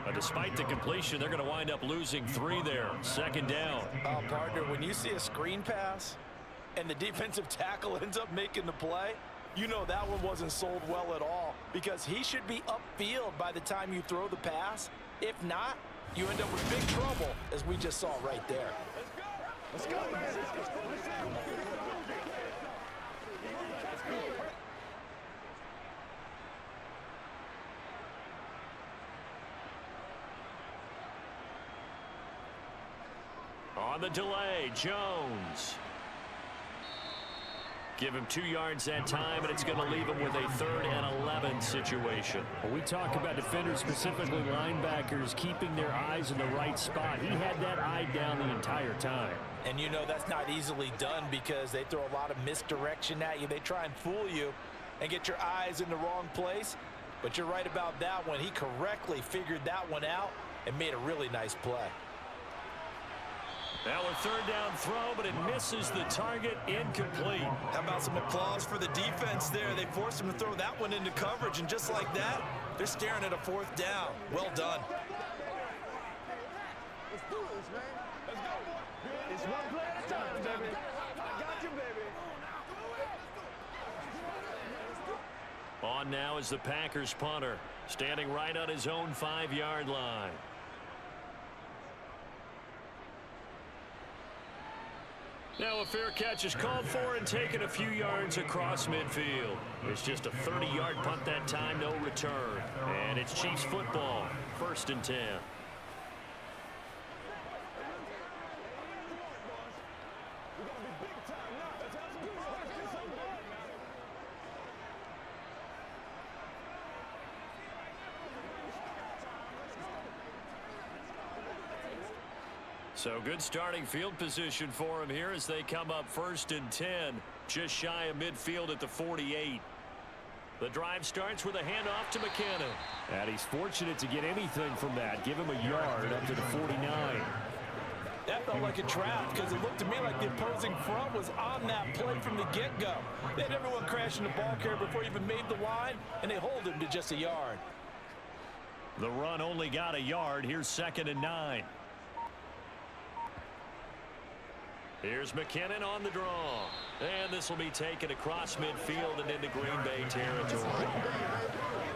But despite the completion, they're going to wind up losing 3 there. Second down. Oh, partner, when you see a screen pass and the defensive tackle ends up making the play, you know that one wasn't sold well at all, because he should be upfield by the time you throw the pass. If not, you end up with big trouble, as we just saw right there. Let's go, man. On the delay, Jones. Give him 2 yards that time, and it's going to leave him with a 3rd and 11 situation. When we talk about defenders, specifically linebackers, keeping their eyes in the right spot, he had that eye down the entire time. And you know that's not easily done, because they throw a lot of misdirection at you. They try and fool you and get your eyes in the wrong place. But you're right about that one. He correctly figured that one out and made a really nice play. Now a 3rd down throw, but it misses the target, incomplete. How about some applause for the defense there? They forced him to throw that one into coverage, and just like that, they're staring at a 4th down. Well done. Let's do this, man. Let's go. It's one play at a time, baby. I got you, baby. On now is the Packers punter, standing right on his own 5-yard line. Now a fair catch is called for and taken a few yards across midfield. It's just a 30-yard punt that time, no return. And it's Chiefs football, 1st and 10. So good starting field position for him here as they come up 1st and 10, just shy of midfield at the 48. The drive starts with a handoff to McKinnon. And he's fortunate to get anything from that. Give him a yard up to the 49. That felt like a trap, because it looked to me like the opposing front was on that play from the get-go. They had everyone crashing the ball carrier before he even made the line, and they hold him to just a yard. The run only got a yard. Here's 2nd and 9. Here's McKinnon on the draw. And this will be taken across midfield and into Green Bay territory.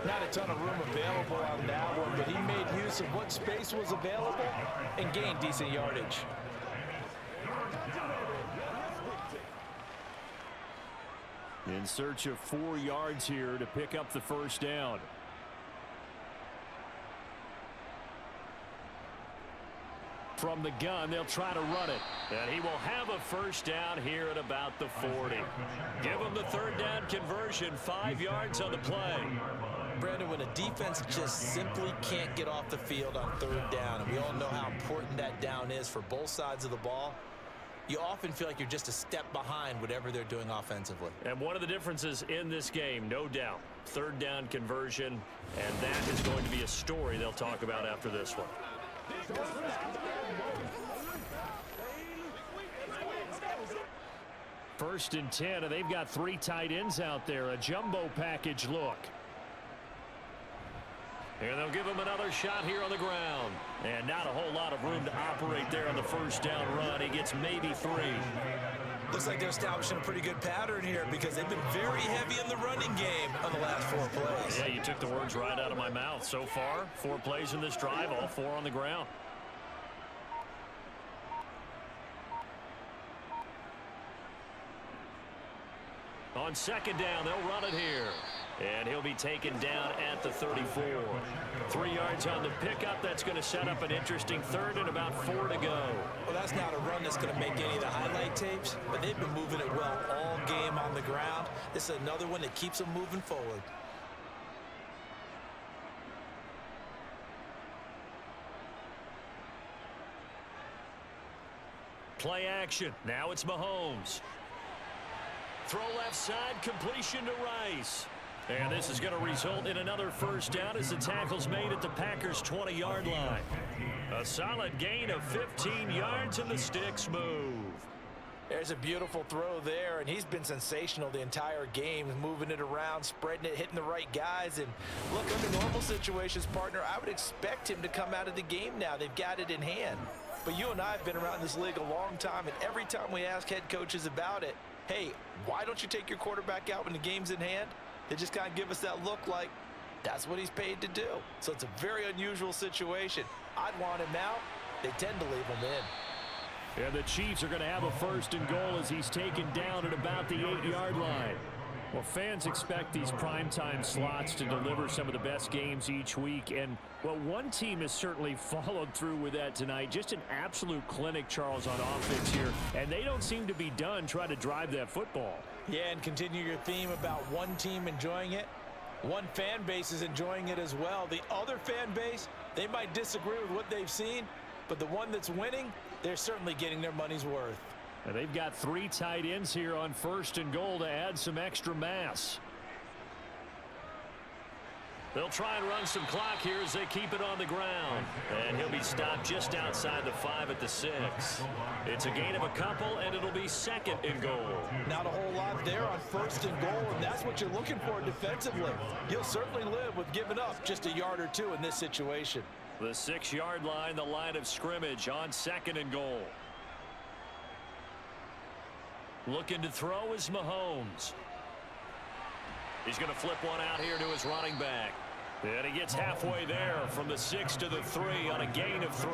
Not a ton of room available on that one, but he made use of what space was available and gained decent yardage. In search of 4 yards here to pick up the 1st down. From the gun, they'll try to run it. And he will have a 1st down here at about the 40. Give him the 3rd down conversion, 5 yards on the play. Brandon, when a defense just simply can't get off the field on 3rd down, and we all know how important that down is for both sides of the ball, you often feel like you're just a step behind whatever they're doing offensively. And one of the differences in this game, no doubt, 3rd down conversion, and that is going to be a story they'll talk about after this one. 1st and 10, and they've got 3 tight ends out there. A jumbo package look. And they'll give him another shot here on the ground. And not a whole lot of room to operate there on the 1st down run. He gets maybe 3. Looks like they're establishing a pretty good pattern here, because they've been very heavy in the running game on the last 4 plays. Yeah, you took the words right out of my mouth. So far, 4 plays in this drive, all 4 on the ground. On 2nd down, they'll run it here. And he'll be taken down at the 34. 3 yards on the pickup. That's going to set up an interesting 3rd and about 4 to go. Well, that's not a run that's going to make any of the highlight tapes, but they've been moving it well all game on the ground. This is another one that keeps them moving forward. Play action. Now it's Mahomes. Throw left side, completion to Rice. And this is going to result in another 1st down as the tackle's made at the Packers' 20-yard line. A solid gain of 15 yards, and the sticks move. There's a beautiful throw there, and he's been sensational the entire game, moving it around, spreading it, hitting the right guys. And look, under normal situations, partner, I would expect him to come out of the game now. They've got it in hand. But you and I have been around this league a long time, and every time we ask head coaches about it, hey, why don't you take your quarterback out when the game's in hand? They just kind of give us that look like that's what he's paid to do. So it's a very unusual situation. I'd want him out. They tend to leave him in. And the Chiefs are going to have a 1st and goal as he's taken down at about the 8-yard line. Well, fans expect these primetime slots to deliver some of the best games each week. And, well, one team has certainly followed through with that tonight. Just an absolute clinic, Charles, on offense here. And they don't seem to be done trying to drive that football. Yeah, and continue your theme about one team enjoying it. One fan base is enjoying it as well. The other fan base, they might disagree with what they've seen, but the one that's winning, they're certainly getting their money's worth. And they've got 3 tight ends here on 1st and goal to add some extra mass. They'll try and run some clock here as they keep it on the ground. And he'll be stopped just outside the 5 at the 6. It's a gain of a couple, and it'll be 2nd and goal. Not a whole lot there on 1st and goal, and that's what you're looking for defensively. You'll certainly live with giving up just a yard or 2 in this situation. The 6-yard line, the line of scrimmage on 2nd and goal. Looking to throw is Mahomes. He's going to flip one out here to his running back. And he gets halfway there from the 6 to the 3 on a gain of 3.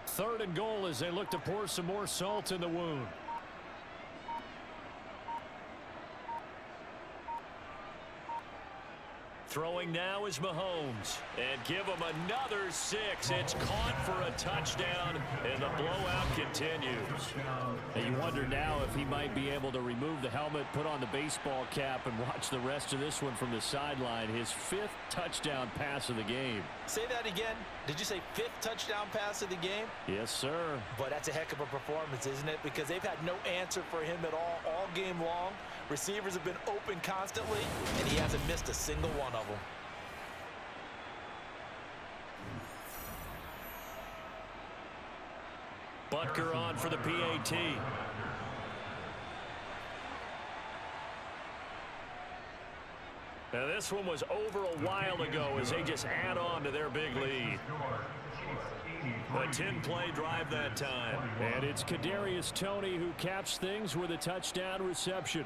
Third and goal as they look to pour some more salt in the wound. Throwing now is Mahomes. And give him another 6. It's caught for a touchdown, and the blowout continues. And you wonder now if he might be able to remove the helmet, put on the baseball cap, and watch the rest of this one from the sideline. His 5th touchdown pass of the game. Say that again. Did you say 5th touchdown pass of the game? Yes, sir. But that's a heck of a performance, isn't it? Because they've had no answer for him at all game long. Receivers have been open constantly, and he hasn't missed a single one of them. Butker on for the PAT. Now this one was over a while ago as they just add on to their big lead. A 10-play drive that time. And it's Kadarius Toney who caps things with a touchdown reception.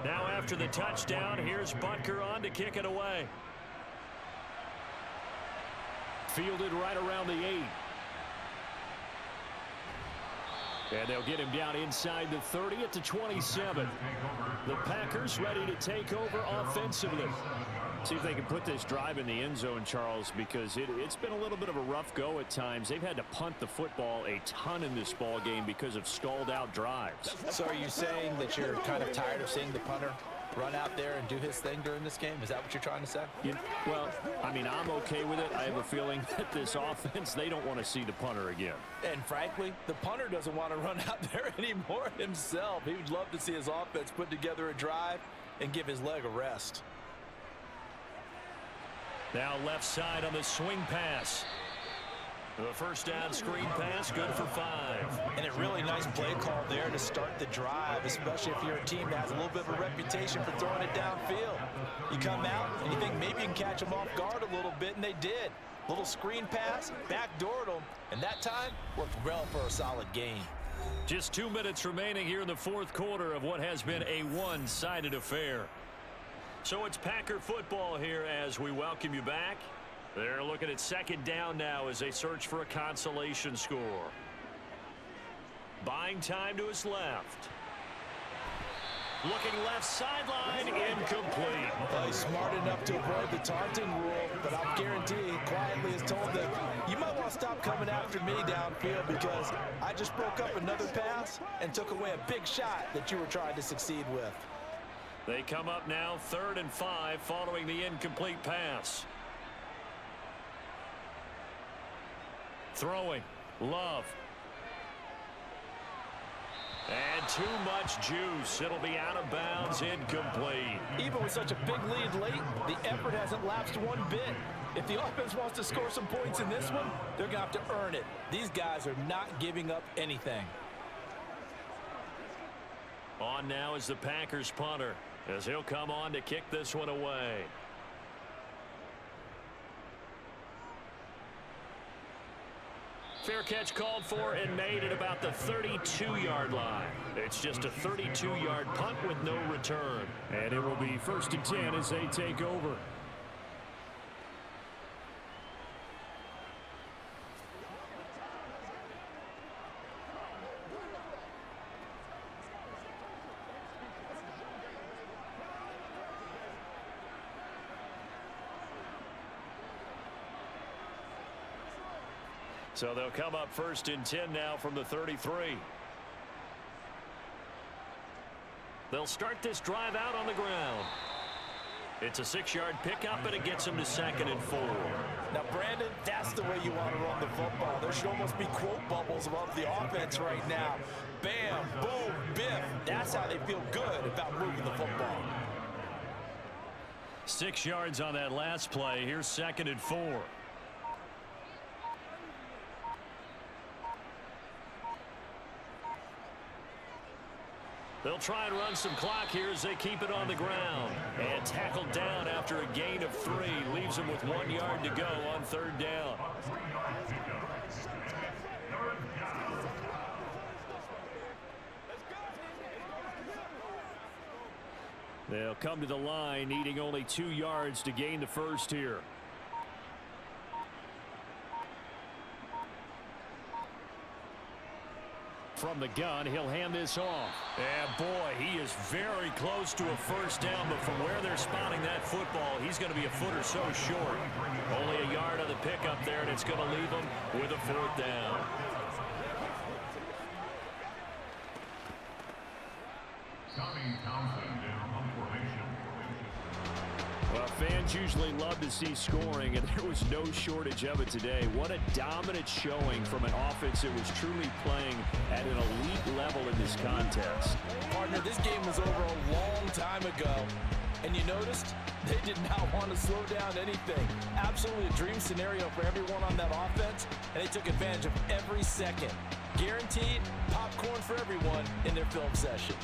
Now after the touchdown, here's Butker on to kick it away. Fielded right around the 8. And they'll get him down inside the 30 at the 27. The Packers ready to take over offensively. See if they can put this drive in the end zone, Charles, because it's been a little bit of a rough go at times. They've had to punt the football a ton in this ball game because of stalled out drives. So are you saying that you're kind of tired of seeing the punter run out there and do his thing during this game? Is that what you're trying to say? Well, I mean, I'm okay with it. I have a feeling that this offense, they don't want to see the punter again. And frankly, the punter doesn't want to run out there anymore himself. He would love to see his offense put together a drive and give his leg a rest. Now left side on the swing pass. The first down screen pass, good for 5. And a really nice play call there to start the drive, especially if you're a team that has a little bit of a reputation for throwing it downfield. You come out and you think maybe you can catch them off guard a little bit, and they did. Little screen pass, backdoored them, and that time worked well for a solid gain. Just 2 minutes remaining here in the fourth quarter of what has been a one-sided affair. So it's Packer football here as we welcome you back. They're looking at second down now as they search for a consolation score. Buying time to his left. Looking left sideline, incomplete. He's smart enough to avoid the taunting rule, but I'll guarantee he quietly has told them, you might want to stop coming after me downfield because I just broke up another pass and took away a big shot that you were trying to succeed with. They come up now 3rd and 5 following the incomplete pass. Throwing, Love. And too much juice. It'll be out of bounds, incomplete. Even with such a big lead late, the effort hasn't lapsed one bit. If the offense wants to score some points in this one, they're going to have to earn it. These guys are not giving up anything. On now is the Packers punter, as he'll come on to kick this one away. Fair catch called for and made at about the 32-yard line. It's just a 32-yard punt with no return. And it will be 1st and 10 as they take over. So they'll come up 1st and 10 now from the 33. They'll start this drive out on the ground. It's a 6-yard pickup, and it gets them to 2nd and 4. Now, Brandon, that's the way you want to run the football. There should almost be quote bubbles above the offense right now. Bam, boom, biff. That's how they feel good about moving the football. 6 yards on that last play. Here's 2nd and 4. They'll try and run some clock here as they keep it on the ground. And tackled down after a gain of 3. Leaves them with 1 yard to go on 3rd down. They'll come to the line, needing only 2 yards to gain the first here. From the gun, he'll hand this off. And boy, he is very close to a first down, but from where they're spotting that football, he's going to be a foot or so short. Only a yard on the pickup there, and it's going to leave him with a 4th down. Well, fans usually love to see scoring, and there was no shortage of it today. What a dominant showing from an offense that was truly playing at an elite level in this contest. Partner, this game was over a long time ago, and you noticed they did not want to slow down anything. Absolutely a dream scenario for everyone on that offense, and they took advantage of every second. Guaranteed popcorn for everyone in their film session.